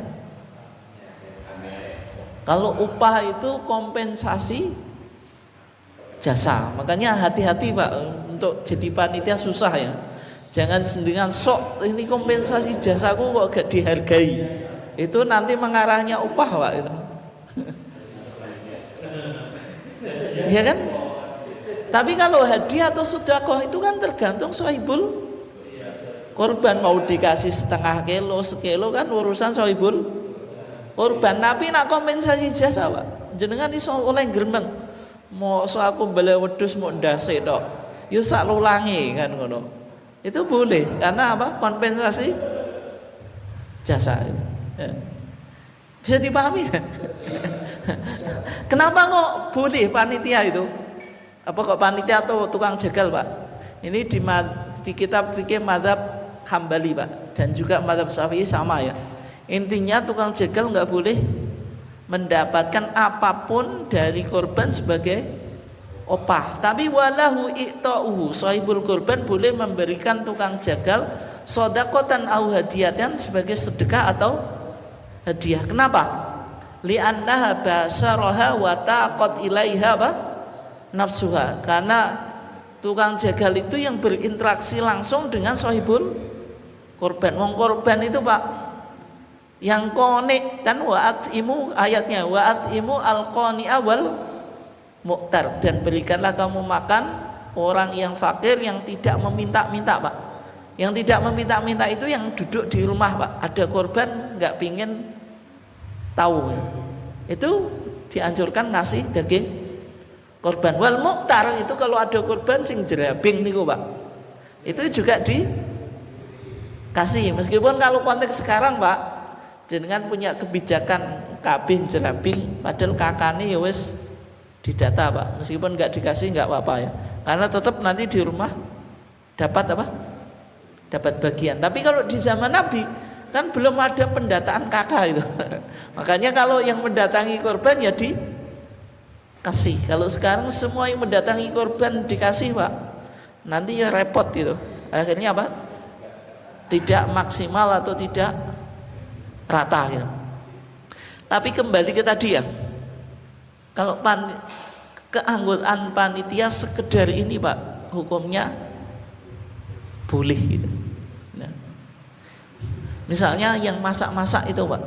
Kalau upah itu kompensasi jasa. Makanya hati-hati Pak, untuk jadi panitia susah ya. Jangan sendirian sok ini kompensasi jasaku kok gak dihargai. Itu nanti mengarahnya upah Pak itu. Ya kan? Tapi kalau hadiah atau sedekah itu kan tergantung sahibul korban, mau dikasih setengah kilo, sekilo kan urusan sahibul korban. Tapi nak kompensasi jasa Pak, jenengan iso oleh gremeng. Mau aku beli wedhus mau ndase tok. Yo sak lulangi kan ngono. Itu boleh karena apa? Kompensasi jasa. Ya. Bisa dipahami? Kenapa kok boleh panitia itu? Apa kok panitia atau tukang jagal Pak? Ini di kitab fikih mazhab Hambali Pak, dan juga mazhab Syafi'i sama ya. Intinya tukang jagal nggak boleh mendapatkan apapun dari korban sebagai opah. Tapi walahu i'ta'uhu, sahibul korban boleh memberikan tukang jagal sodakotan au hadiyatan sebagai sedekah atau hadiah. Kenapa? Li'annaha basyaraha wa taqat ilaiha nafsuha, karena tukang jagal itu yang berinteraksi langsung dengan sahibul korban. Wong korban itu Pak yang konik kan, wa'at imu ayatnya, wa'at imu al-qani'a wal mu'tar, dan berikanlah kamu makan orang yang fakir yang tidak meminta-minta Pak. Yang tidak meminta-minta itu yang duduk di rumah Pak, ada korban nggak pingin tahu, itu dianjurkan ngasih daging korban. Wal mu'tar itu kalau ada korban sing jerabing niku Pak, itu juga dikasih. Meskipun kalau konteks sekarang Pak, jenengan punya kebijakan kabin jerabing, padahal kakane ya wis didata Pak. Meskipun nggak dikasih nggak apa-apa ya, karena tetap nanti di rumah dapat apa? Dapat bagian. Tapi kalau di zaman Nabi kan belum ada pendataan kakak itu. Makanya kalau yang mendatangi korban ya dikasih. Kalau sekarang semua yang mendatangi korban dikasih Pak, nanti ya repot gitu. Akhirnya apa? Tidak maksimal atau tidak rata gitu. Tapi kembali ke tadi ya, kalau keanggotaan panitia sekedar ini Pak, hukumnya boleh gitu. Nah, misalnya yang masak-masak itu Pak,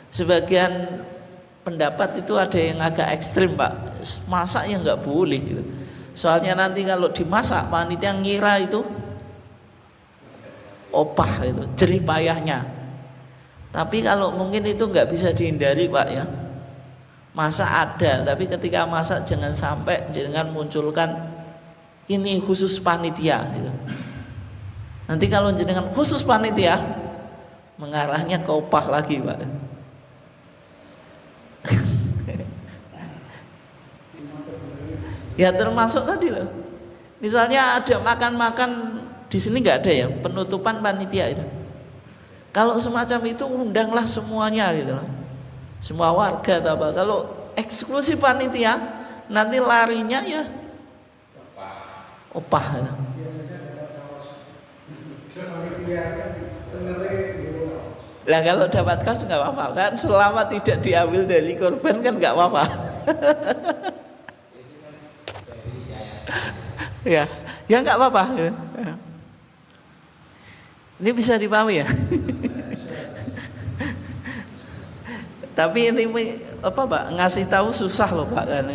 sebagian pendapat itu ada yang agak ekstrim Pak, masak yang nggak boleh gitu. Soalnya nanti kalau dimasak panitia ngira itu opah itu, jerih payahnya. Tapi kalau mungkin itu nggak bisa dihindari Pak ya. Masak ada, tapi ketika masak jangan sampai jangan munculkan ini khusus panitia gitu. Nanti kalau jenengan khusus panitia mengarahnya ke opah lagi Pak. Ya termasuk tadi loh. Misalnya ada makan-makan di sini nggak ada ya penutupan panitia itu. Kalau semacam itu undanglah semuanya gitu loh. Semua warga atau apa. Kalau eksklusif panitia nanti larinya ya opah. Gitu. Lah kalau dapat kaos nggak apa-apa kan, selama tidak diambil dari korban kan nggak apa-apa. Ya nggak apa-apa. Ini bisa dipahami ya. Tapi ini apa Pak, ngasih tahu susah loh Pak kan.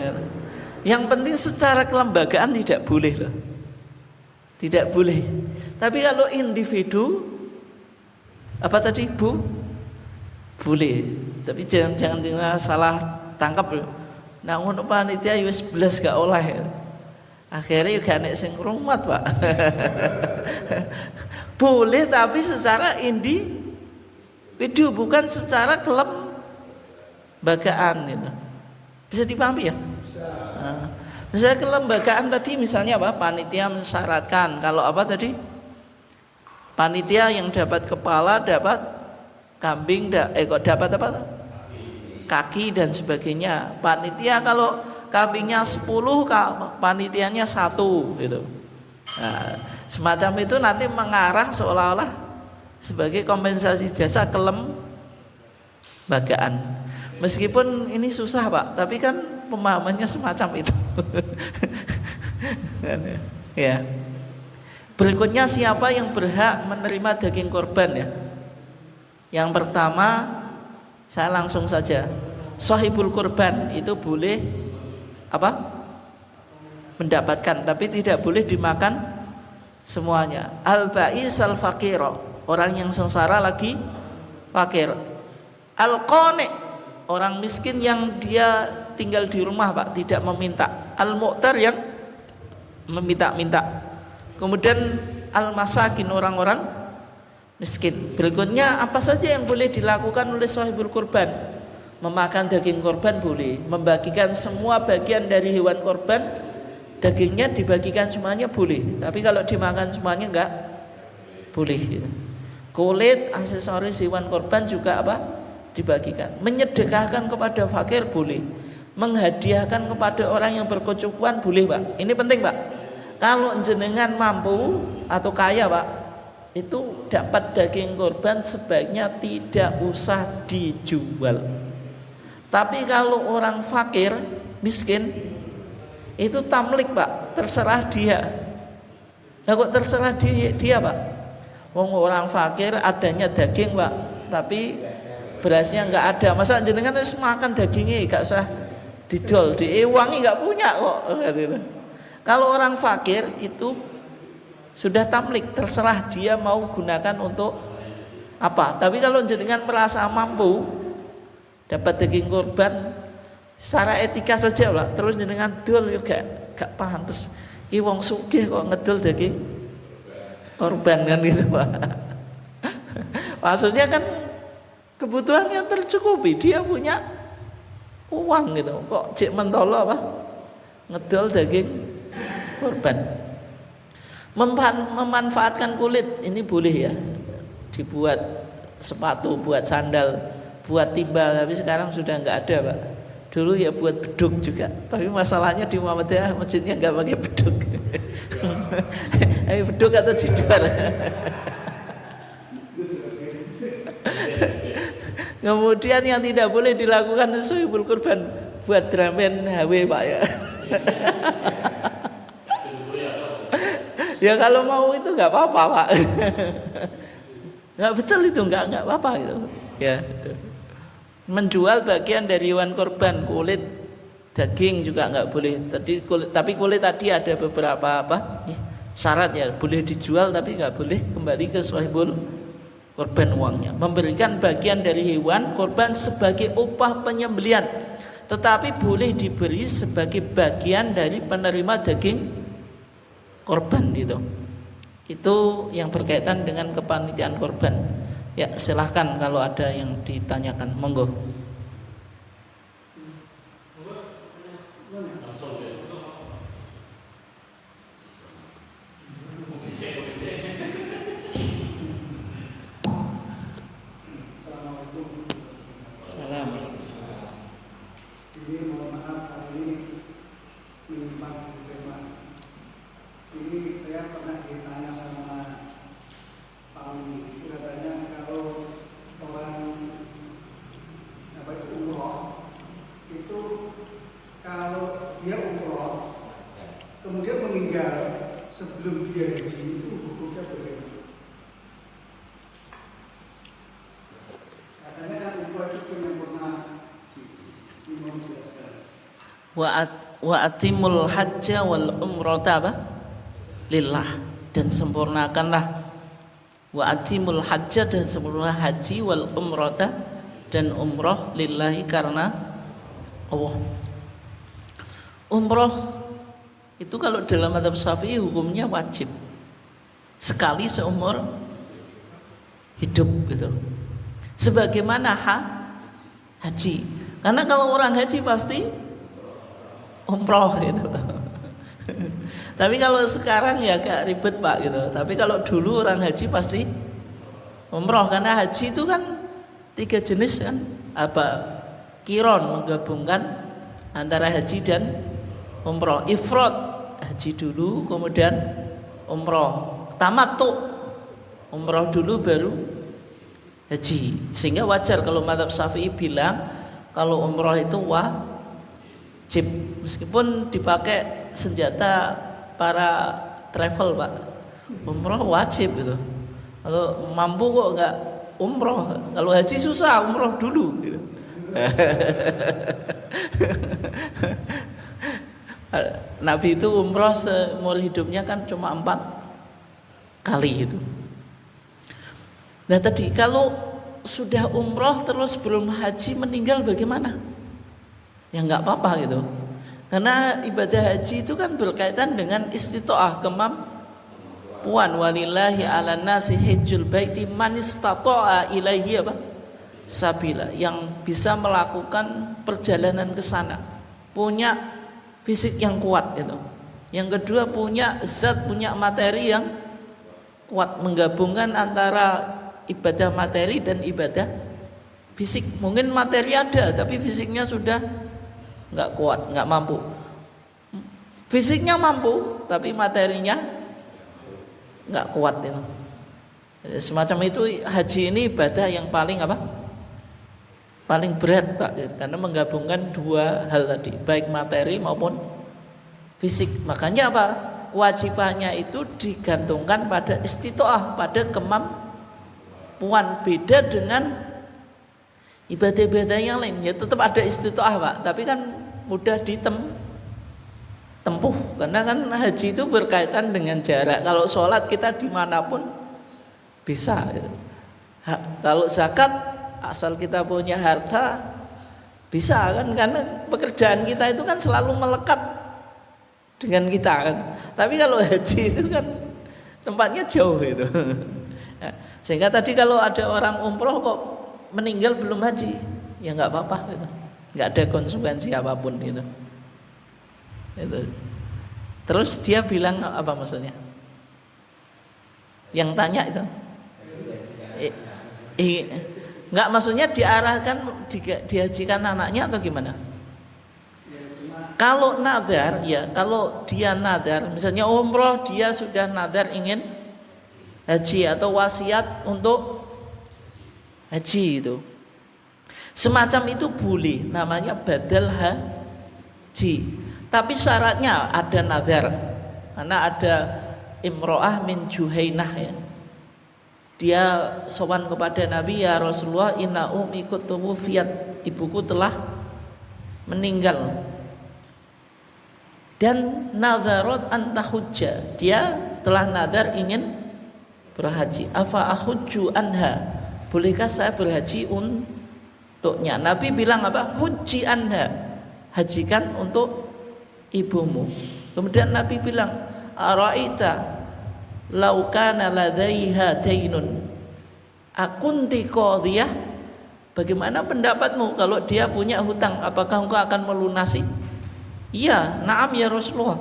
Yang penting secara kelembagaan tidak boleh loh. Tidak boleh. Tapi kalau individu apa tadi Bu? Boleh. Tapi jangan salah tangkap loh. Nah ngono panitia wis belas gak oleh. Akhirnya juga nek sing rumat, Pak. Boleh tapi secara individu bukan secara kelembagaan gitu. Bisa dipahami ya? Nah, misalnya kelembagaan tadi misalnya apa? Panitia mensyaratkan kalau apa tadi? Panitia yang dapat kepala dapat kambing, dapat apa? Kaki dan sebagainya. Panitia kalau kambingnya 10, panitianya 1 gitu. Nah, semacam itu nanti mengarah seolah-olah sebagai kompensasi jasa kelembagaan. Meskipun ini susah Pak, tapi kan pemahamannya semacam itu. Ya. Berikutnya siapa yang berhak menerima daging korban ya? Yang pertama saya langsung saja. Sahibul korban itu boleh apa? Mendapatkan, tapi tidak boleh dimakan semuanya. Al-ba'is al-faqir, orang yang sengsara lagi fakir. Al-qani, orang miskin yang dia tinggal di rumah Pak, tidak meminta. Al-mu'tar yang meminta-minta. Kemudian al-masakin, orang-orang miskin. Berikutnya apa saja yang boleh dilakukan oleh sahibul kurban? Memakan daging korban boleh, membagikan semua bagian dari hewan korban, dagingnya dibagikan semuanya boleh. Tapi kalau dimakan semuanya enggak boleh gitu. Kulit, aksesoris hewan korban juga apa? Dibagikan. Menyedekahkan kepada fakir boleh. Menghadiahkan kepada orang yang berkecukupan boleh Pak. Ini penting Pak. Kalau jenengan mampu atau kaya Pak, itu dapat daging korban sebaiknya tidak usah dijual. Tapi kalau orang fakir, miskin, itu tamlik Pak, terserah dia. Nah kok terserah dia Pak? Wong orang fakir adanya daging Pak, tapi berasnya nggak ada. Masa jenengan harus makan dagingnya, gak usah didol, diewangi nggak punya kok. Kalau orang fakir itu sudah tamlik, terserah dia mau gunakan untuk apa. Tapi kalau jenengan merasa mampu dapat daging korban secara etika saja lah, terus jenengan dol juga gak pantes. Ki wong sugih kok ngedol daging korban kan gitu Pak. Maksudnya kan kebutuhan yang tercukupi, dia punya uang gitu. Kok cek mentolo apa? Ngedol daging korban. Memanfaatkan kulit ini boleh ya, dibuat sepatu, buat sandal, buat timbal. Tapi sekarang sudah nggak ada Pak. Dulu ya buat beduk juga, tapi masalahnya di Muhammadiyah masjidnya nggak pakai beduk. Beduk atau jidwal. Kemudian yang tidak boleh dilakukan sahibul kurban, buat dramen HW Pak ya. Ya kalau mau itu nggak apa-apa Pak. Nggak betul itu, nggak apa-apa itu. Ya. Menjual bagian dari hewan korban, kulit, daging juga nggak boleh. Tapi kulit tadi ada beberapa apa? Syarat ya, boleh dijual tapi nggak boleh kembali ke sahibul korban uangnya. Memberikan bagian dari hewan korban sebagai upah penyembelian, tetapi boleh diberi sebagai bagian dari penerima daging korban gitu. Itu yang berkaitan dengan kepanitiaan korban. Ya silahkan kalau ada yang ditanyakan, monggo. Salam. Ini mohon maaf hari ini menyimpang tema. Ini saya pernah ditanya sama Pak Uli, itu katanya kalau orang umroh itu kalau dia umroh kemudian meninggal sebelum dia haji itu hukumnya bagaimana? Katanya kan umroh itu penyempurna haji. Ini mau dijelaskan. Wa atimul hajja wal umrata apa? Lillah. dan sempurnakanlah wa atimul hajjah dan sempurna haji wal umrata dan umroh lillahi karena Allah. Umroh itu kalau dalam mazhab Syafi'i hukumnya wajib sekali seumur hidup gitu. Sebagaimana haji. Karena kalau orang haji pasti umroh gitu. Tapi kalau sekarang ya agak ribet Pak gitu. Tapi kalau dulu orang haji pasti umroh, karena haji itu kan 3 jenis kan. Apa? Qiron, menggabungkan antara haji dan umroh. Ifrad, haji dulu kemudian umroh. Tamattu, umroh dulu baru haji. Sehingga wajar kalau mazhab Syafi'i bilang kalau umroh itu wajib, meskipun dipakai senjata para travel Pak. Umroh wajib gitu. Kalau mampu kok enggak umroh. Kalau haji susah, umroh dulu gitu. Nabi itu umroh seumur hidupnya kan cuma 4 kali itu. Nah tadi kalau sudah umroh terus belum haji meninggal bagaimana? Ya nggak apa-apa gitu. Karena ibadah haji itu kan berkaitan dengan istitoah, kemampuan. Walillahi ala nasi hijjul baiti man istata'a ilaihi apa? Sabila, yang bisa melakukan perjalanan ke sana, punya fisik yang kuat gitu. Yang kedua punya zat, punya materi yang kuat, menggabungkan antara ibadah materi dan ibadah fisik. Mungkin materi ada tapi fisiknya sudah nggak kuat, nggak mampu. Fisiknya mampu tapi materinya nggak kuat itu. Semacam itu haji ini ibadah yang paling apa? Paling berat Pak, karena menggabungkan 2 hal tadi, baik materi maupun fisik. Makanya apa? Kewajibannya itu digantungkan pada istitoah, pada kemampuan. Beda dengan ibadah-ibadah yang lain, ya tetap ada istitoah Pak, tapi kan mudah ditempuh, karena kan haji itu berkaitan dengan jarak. Kalau sholat kita dimanapun bisa. Kalau zakat asal kita punya harta bisa kan, karena pekerjaan kita itu kan selalu melekat dengan kita kan. Tapi kalau haji itu kan tempatnya jauh itu. Sehingga tadi kalau ada orang umroh kok meninggal belum haji, ya nggak apa-apa gitu. Nggak ada konsekuensi apapun gitu. Itu. Terus dia bilang apa maksudnya? Yang tanya itu? Nggak, maksudnya diarahkan dihajikan anaknya atau gimana? Kalau nadar, ya kalau dia nadar, misalnya umroh dia sudah nadar ingin haji atau wasiat untuk haji itu, semacam itu boleh, namanya badal haji. Tapi syaratnya ada nadar, karena ada Imro'ah min Juhainah ya. Dia sowan kepada Nabi, ya Rasulullah, inna ummi kutuwufiyat, ibuku telah meninggal. Dan nadharat antahujja, dia telah nadar ingin berhaji. Afa ahujju anha, bolehkah saya berhaji untuknya? Nabi bilang apa? Hujji anha, hajikan untuk ibumu. Kemudian Nabi bilang, araita law kana ladaiha dainun akunti qadhiyah, bagaimana pendapatmu kalau dia punya hutang, apakah engkau akan melunasi? Iya, na'am ya Rasulullah.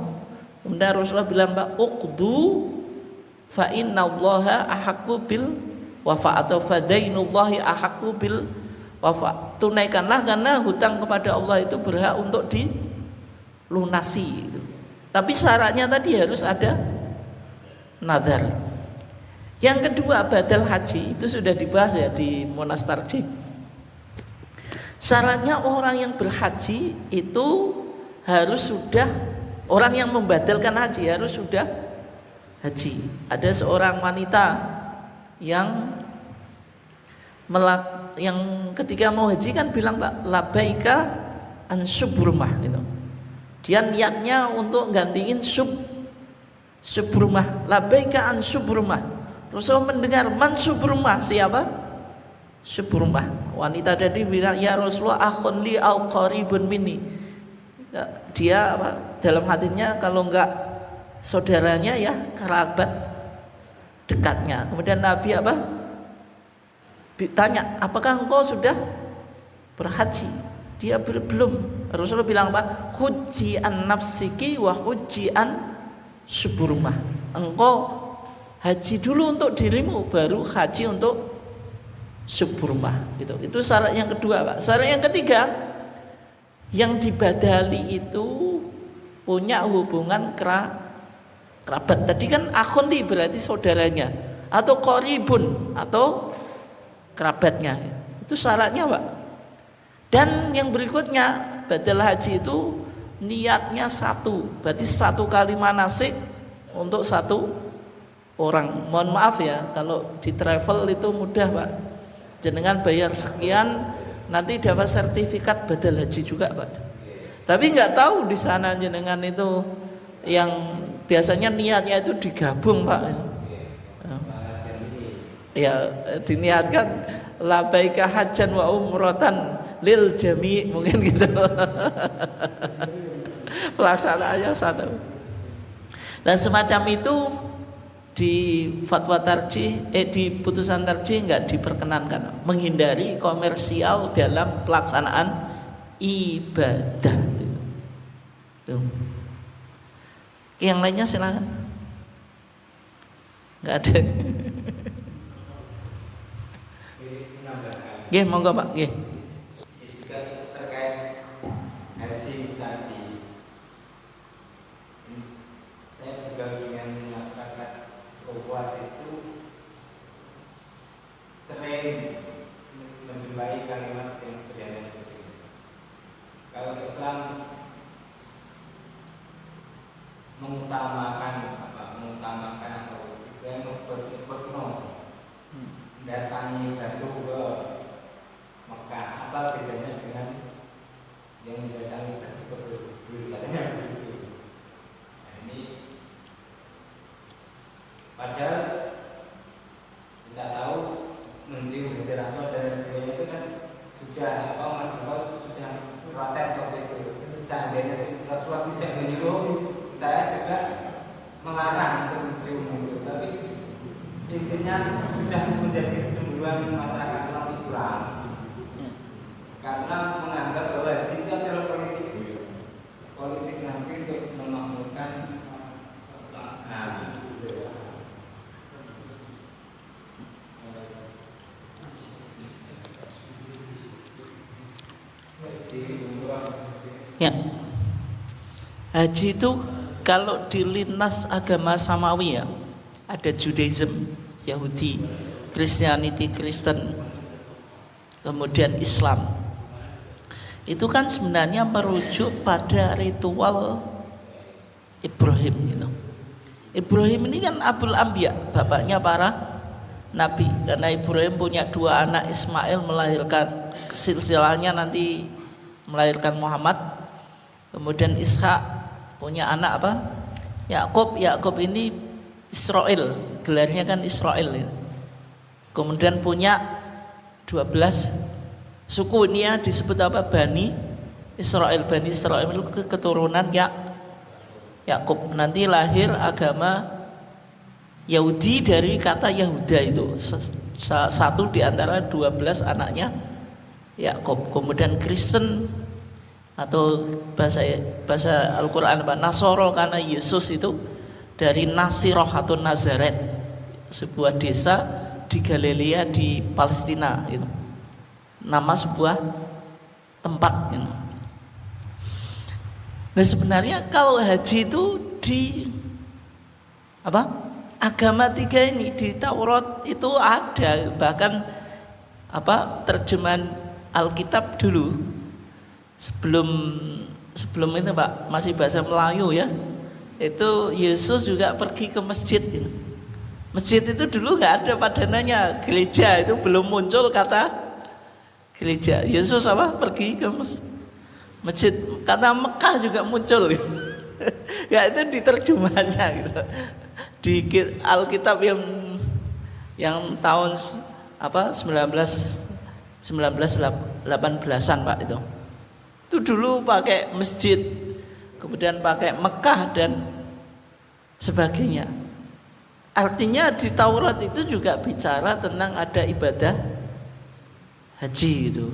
Kemudian Rasulullah bilang, uqdu fa innallaha ahaqqu bil wafa, atau fadainullahi ahaqqu bil wafa, tunaikanlah karena hutang kepada Allah itu berhak untuk dilunasi. Tapi syaratnya tadi harus ada nadar. Yang kedua, badal haji, itu sudah dibahas ya di Monas Tarjih. Syaratnya orang yang berhaji itu harus sudah, orang yang membadalkan haji harus sudah haji. Ada seorang wanita yang ketika mau haji kan bilang, Pak, labaika an subrumah gitu. Dia niatnya untuk gantiin Subrumah, labbaika an Subrumah. Rasulullah mendengar man Subrumah, siapa? Subrumah. Wanita tadi bilang, ya Rasulullah, akhun li au qaribun minni. Dia dalam hatinya kalau enggak saudaranya ya kerabat dekatnya. Kemudian Nabi ditanya, apakah engkau sudah berhaji? Dia belum. Rasulullah bilang huji an nafsiki wa huji an Subrumah. Engkau haji dulu untuk dirimu, baru haji untuk Subrumah. Itu syarat yang kedua, Pak. Syarat yang ketiga, yang dibadali itu punya hubungan kerabat. Tadi kan akhun berarti saudaranya, atau qaribun atau kerabatnya. Itu syaratnya, Pak. Dan yang berikutnya, badal haji itu niatnya satu, berarti satu kali manasik untuk satu orang. Mohon maaf ya, kalau di travel itu mudah, Pak. Jenengan bayar sekian, nanti dapat sertifikat badal haji juga, Pak. Tapi nggak tahu di sana jenengan itu yang biasanya niatnya itu digabung, Pak. Ya, diniatkan labbaika hajjan wa umratan lil jami', mungkin gitu. Pelaksanaannya satu. Dan semacam itu di fatwa tarjih, di putusan tarjih nggak diperkenankan, menghindari komersial dalam pelaksanaan ibadah. Tuh. Yang lainnya silakan. Nggak ada. Nggih, monggo Pak. Nggih. Menjumpai kalimat yang sederhana seperti ini. Kalau Islam mengutamakan atau Islam berpenuh datangi batu ke Mekah, apa bedanya dengan yang mendatangi batu ke katanya begitu. Nah, ini padahal kita tahu mencium Rasul dan sebagainya itu kan sudah sudah protes waktu itu. Seandainya Rasulullah tidak menyuruh, saya juga melarang untuk mencium itu. Tapi intinya sudah menjadi kecemburuan masyarakat non-Islam karena menganggap bahwa haji itu adalah politik nanti untuk memakmurkan. Ya, haji itu kalau di lintas agama samawi ya, ada Judaism, Yahudi, Christianity, Kristen, kemudian Islam. Itu kan sebenarnya merujuk pada ritual Ibrahim gitu. Ibrahim ini kan Abul Anbiya, bapaknya para nabi. Karena Ibrahim punya dua anak, Ismail melahirkan, silsilahnya nanti melahirkan Muhammad. Kemudian Ishak punya anak Yakub. Yakub ini Israel, gelarnya kan Israel ya. Kemudian punya 12 suku, ini ya disebut Bani Israel. Bani Israel itu keturunan Yakub. Nanti lahir agama Yahudi dari kata Yahuda, itu satu di antara 12 anaknya Yakub. Kemudian Kristen atau bahasa Al-Quran Nasoro, karena Yesus itu dari Nasiroh atau Nazaret, sebuah desa di Galilea di Palestina itu. Nama sebuah tempat gitu. Nah sebenarnya kalau haji itu di agama tiga ini, di Taurat itu ada, bahkan terjemahan Alkitab dulu sebelum itu Pak masih bahasa Melayu ya, itu Yesus juga pergi ke masjid gitu. Masjid itu dulu nggak ada padanannya, gereja itu belum muncul kata gereja. Yesus pergi ke masjid. Kata Mekah juga muncul gitu. Ya itu di terjemahannya gitu. Di Alkitab yang tahun apa 1918-an Pak itu. Itu dulu pakai masjid, kemudian pakai Mekah dan sebagainya. Artinya di Taurat itu juga bicara tentang ada ibadah haji gitu.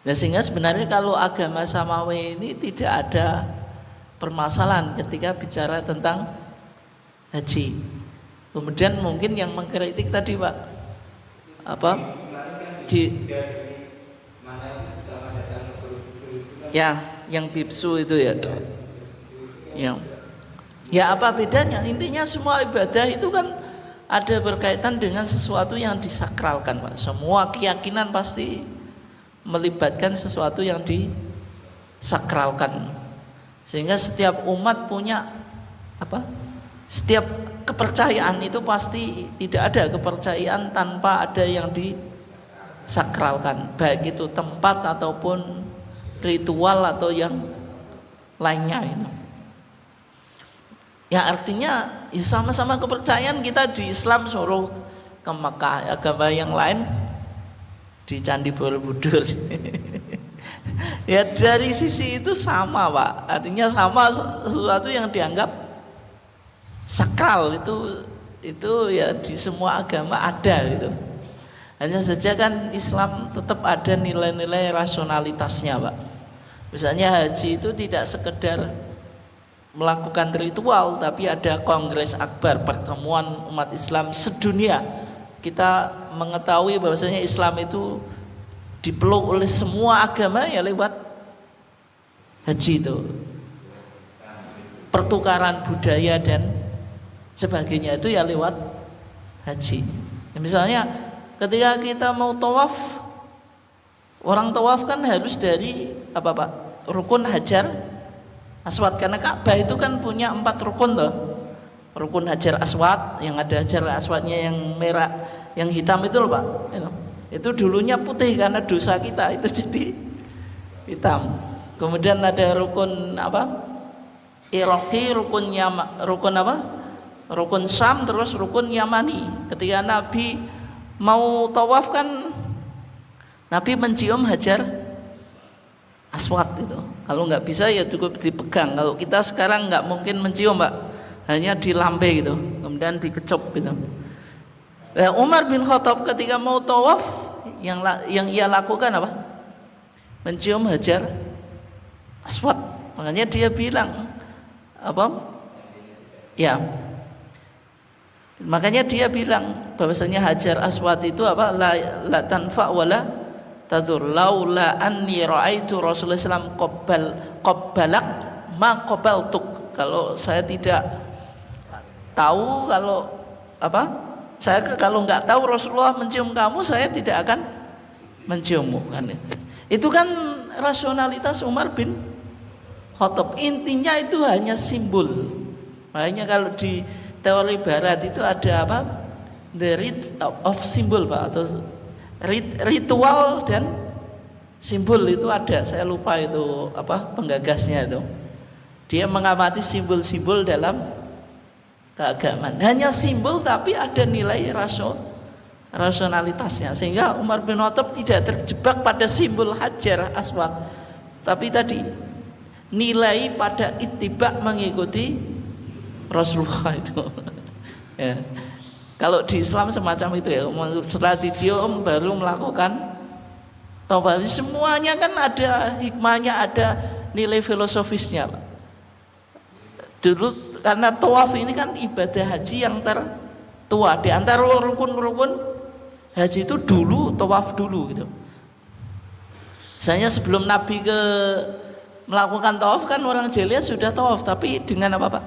Nah, sehingga sebenarnya kalau agama samawi ini tidak ada permasalahan ketika bicara tentang haji. Kemudian mungkin yang mengkritik tadi Pak apa di yang biksu itu ya. Ya apa bedanya? Intinya semua ibadah itu kan ada berkaitan dengan sesuatu yang disakralkan Pak. Semua keyakinan pasti melibatkan sesuatu yang disakralkan. Sehingga setiap umat punya apa? Setiap kepercayaan itu pasti tidak ada kepercayaan tanpa ada yang disakralkan, baik itu tempat ataupun ritual atau yang lainnya itu. Ya artinya ya sama-sama kepercayaan kita di Islam suruh ke Mekah, agama yang lain di Candi Borobudur. Ya dari sisi itu sama Pak, artinya sama, sesuatu yang dianggap sakral itu ya di semua agama ada gitu. Hanya saja kan Islam tetap ada nilai-nilai rasionalitasnya Pak. Misalnya haji itu tidak sekedar melakukan ritual, tapi ada kongres akbar, pertemuan umat Islam sedunia. Kita mengetahui bahwasanya Islam itu dipeluk oleh semua agama ya lewat haji itu. Pertukaran budaya dan sebagainya itu ya lewat haji. Ya, misalnya ketika kita mau tawaf, orang tawaf kan harus dari apa Pak? Rukun Hajar Aswad, karena Ka'bah itu kan punya 4 rukun loh. Rukun Hajar Aswad, yang ada Hajar Aswadnya yang merah, yang hitam itu loh Pak. Itu dulunya putih karena dosa kita itu jadi hitam. Kemudian ada rukun apa? Iraqi, rukun apa? Rukun Syam, terus rukun Yamani. Ketika Nabi mau tawaf kan Nabi mencium Hajar Aswad itu. Kalau nggak bisa ya cukup dipegang. Kalau kita sekarang nggak mungkin mencium Pak, hanya di lambe gitu, kemudian dikecup gitu. Nah, Umar bin Khattab ketika mau tawaf yang ia lakukan apa? Mencium Hajar Aswad. Makanya dia bilang apa? Ya. Makanya dia bilang bahwasanya Hajar Aswad itu apa? La tanfa wala tadur, laula anni raaitu Rasulullah SAW qabbalak ma qabbaltuk. Kalau saya tidak tahu, kalau apa? Saya kalau nggak tahu Rasulullah mencium kamu, saya tidak akan menciummu kan. Itu kan rasionalitas Umar bin Khattab. Intinya itu hanya simbol. Makanya kalau di teori barat itu ada apa? The rite of symbol Pak, atau ritual dan simbol itu ada. Saya lupa itu apa penggagasnya itu. Dia mengamati simbol-simbol dalam keagamaan. Hanya simbol tapi ada nilai rasionalitasnya. Sehingga Umar bin Khattab tidak terjebak pada simbol Hajar Aswad, tapi tadi nilai pada ittiba, mengikuti Rasulullah itu. Ya. Kalau di Islam semacam itu ya, setelah dicium baru melakukan tawaf. Semuanya kan ada hikmahnya, ada nilai filosofisnya Pak. Dulu karena tawaf ini kan ibadah haji yang tertua di antara rukun-rukun haji itu. Dulu tawaf dulu gitu. Misalnya sebelum Nabi melakukan tawaf kan orang jahiliyah sudah tawaf, tapi dengan apa Pak?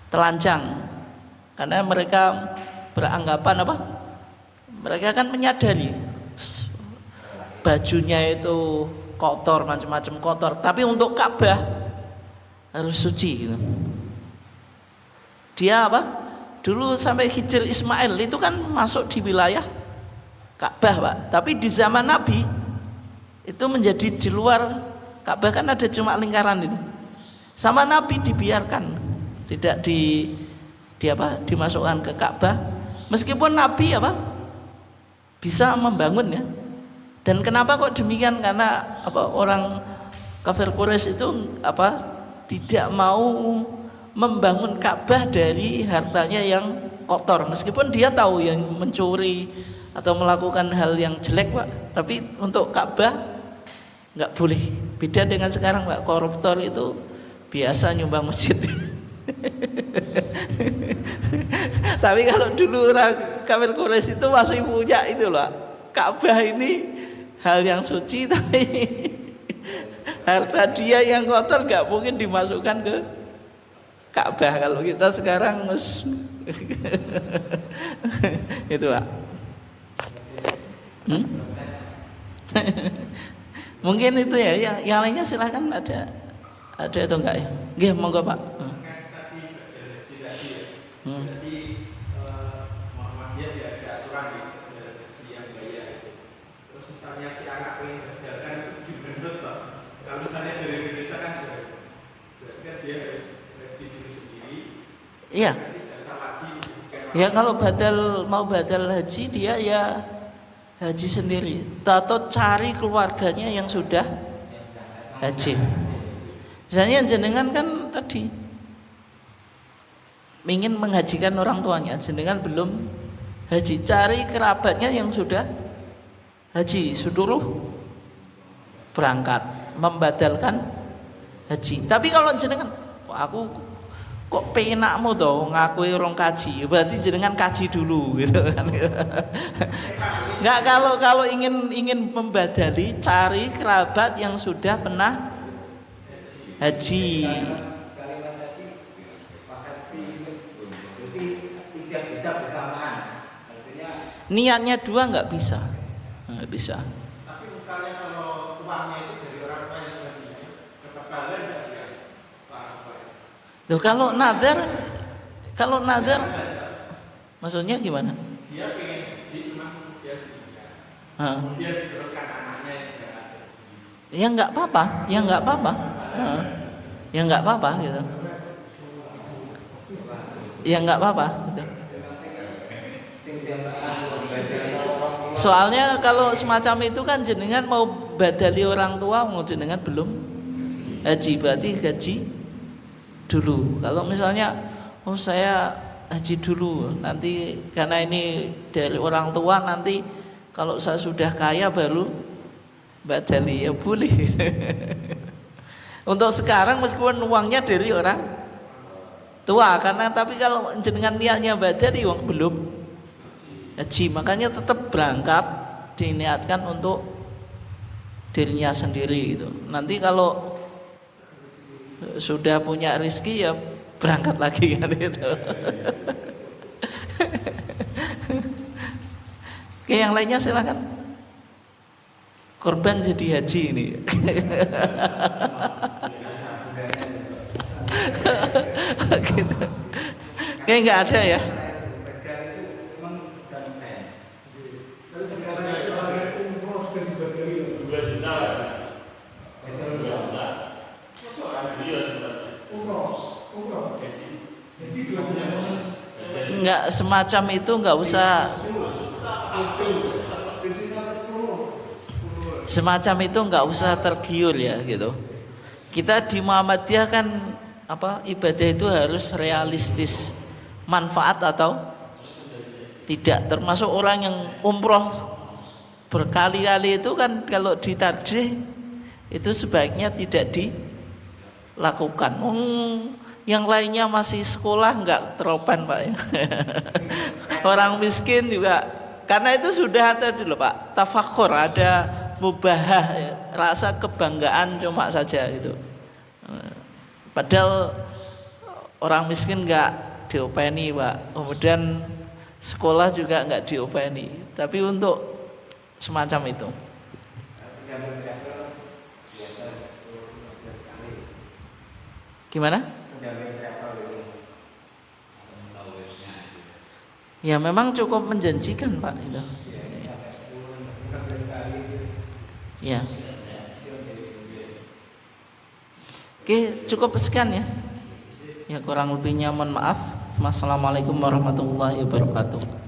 Telanjang. Karena mereka beranggapan apa? Mereka kan menyadari bajunya itu kotor, macam-macam kotor, tapi untuk Ka'bah harus suci gitu. Dia apa? Dulu sampai Hijr Ismail itu kan masuk di wilayah Ka'bah Pak, tapi di zaman Nabi itu menjadi di luar Ka'bah, kan ada cuma lingkaran itu. Sama Nabi dibiarkan, tidak dimasukkan ke Ka'bah, meskipun Nabi bisa membangun ya. Dan kenapa kok demikian? Karena orang kafir Quraisy itu tidak mau membangun Ka'bah dari hartanya yang kotor, meskipun dia tahu yang mencuri atau melakukan hal yang jelek Pak, tapi untuk Ka'bah nggak boleh. Beda dengan sekarang Pak, koruptor itu biasa nyumbang masjid. Tapi kalau dulu orang kafir Quraisy itu masih punya itu loh, Ka'bah ini hal yang suci, tapi harta dia yang kotor nggak mungkin dimasukkan ke Ka'bah. Kalau kita sekarang itu Pak. Mungkin itu ya. Yang lainnya silahkan, ada atau enggak ya? Nggih, monggo Pak. Jadi Muhammadiyah dia ada aturan di yang gaya. Terus misalnya si anak pengen belajarkan itu gimana Pak? Kalau misalnya dari Indonesia kan berarti kan dia harus haji diri sendiri. Iya. Ya kalau mau badal haji dia ya haji sendiri. Atau cari keluarganya yang sudah haji. Misalnya jenengan kan tadi ingin menghajikan orang tuanya, jenengan belum haji, cari kerabatnya yang sudah haji, suruh berangkat membadalkan haji. Tapi kalau jenengan, aku kok penakmu toh ngakui orang kaji, berarti jenengan kaji dulu gitu kan. Enggak, kalau ingin membadali, cari kerabat yang sudah pernah haji. Tidak bisa bersamaan, artinya Niatnya dua nggak bisa. Tapi misalnya kalau uangnya itu dari orang tua yang tadi ketebalan nggak dia Loh, kalau nazar maksudnya gimana? Dia pengen haji cuma kemudian diteruskan anaknya yang tidak haji. Ya nggak apa-apa, ya nggak apa-apa gitu. Ya nggak apa-apa gitu. Soalnya kalau semacam itu kan jenengan mau badali orang tua, mau jenengan belum haji, berarti haji dulu. Kalau misalnya saya haji dulu, nanti karena ini dari orang tua, nanti kalau saya sudah kaya baru badali, ya boleh. Untuk sekarang meskipun uangnya dari orang tua, tapi kalau jenengan niatnya badali, uang belum haji, makanya tetap berangkat, diniatkan untuk dirinya sendiri gitu. Nanti kalau sudah punya rezeki ya berangkat lagi kan itu. Oke, yang lainnya silakan. Korban jadi haji ini. Gitu. Kayak nggak ada ya. Enggak semacam itu, enggak usah semacam itu, enggak usah tergiur ya gitu. Kita di Muhammadiyah kan ibadah itu harus realistis, manfaat atau tidak. Termasuk orang yang umroh berkali-kali itu kan kalau ditarjih itu sebaiknya tidak dilakukan. Yang lainnya masih sekolah nggak teropan Pak. Orang miskin juga, karena itu sudah ada dulu Pak, tafakhur, ada mubahah, ya, rasa kebanggaan cuma saja itu. Padahal orang miskin nggak diopeni Pak, kemudian sekolah juga nggak diopeni, tapi untuk semacam itu. Gimana? Ya memang cukup menjanjikan Pak itu. Ya. Oke, cukup sekian ya. Ya kurang lebihnya mohon maaf. Wassalamualaikum warahmatullahi wabarakatuh.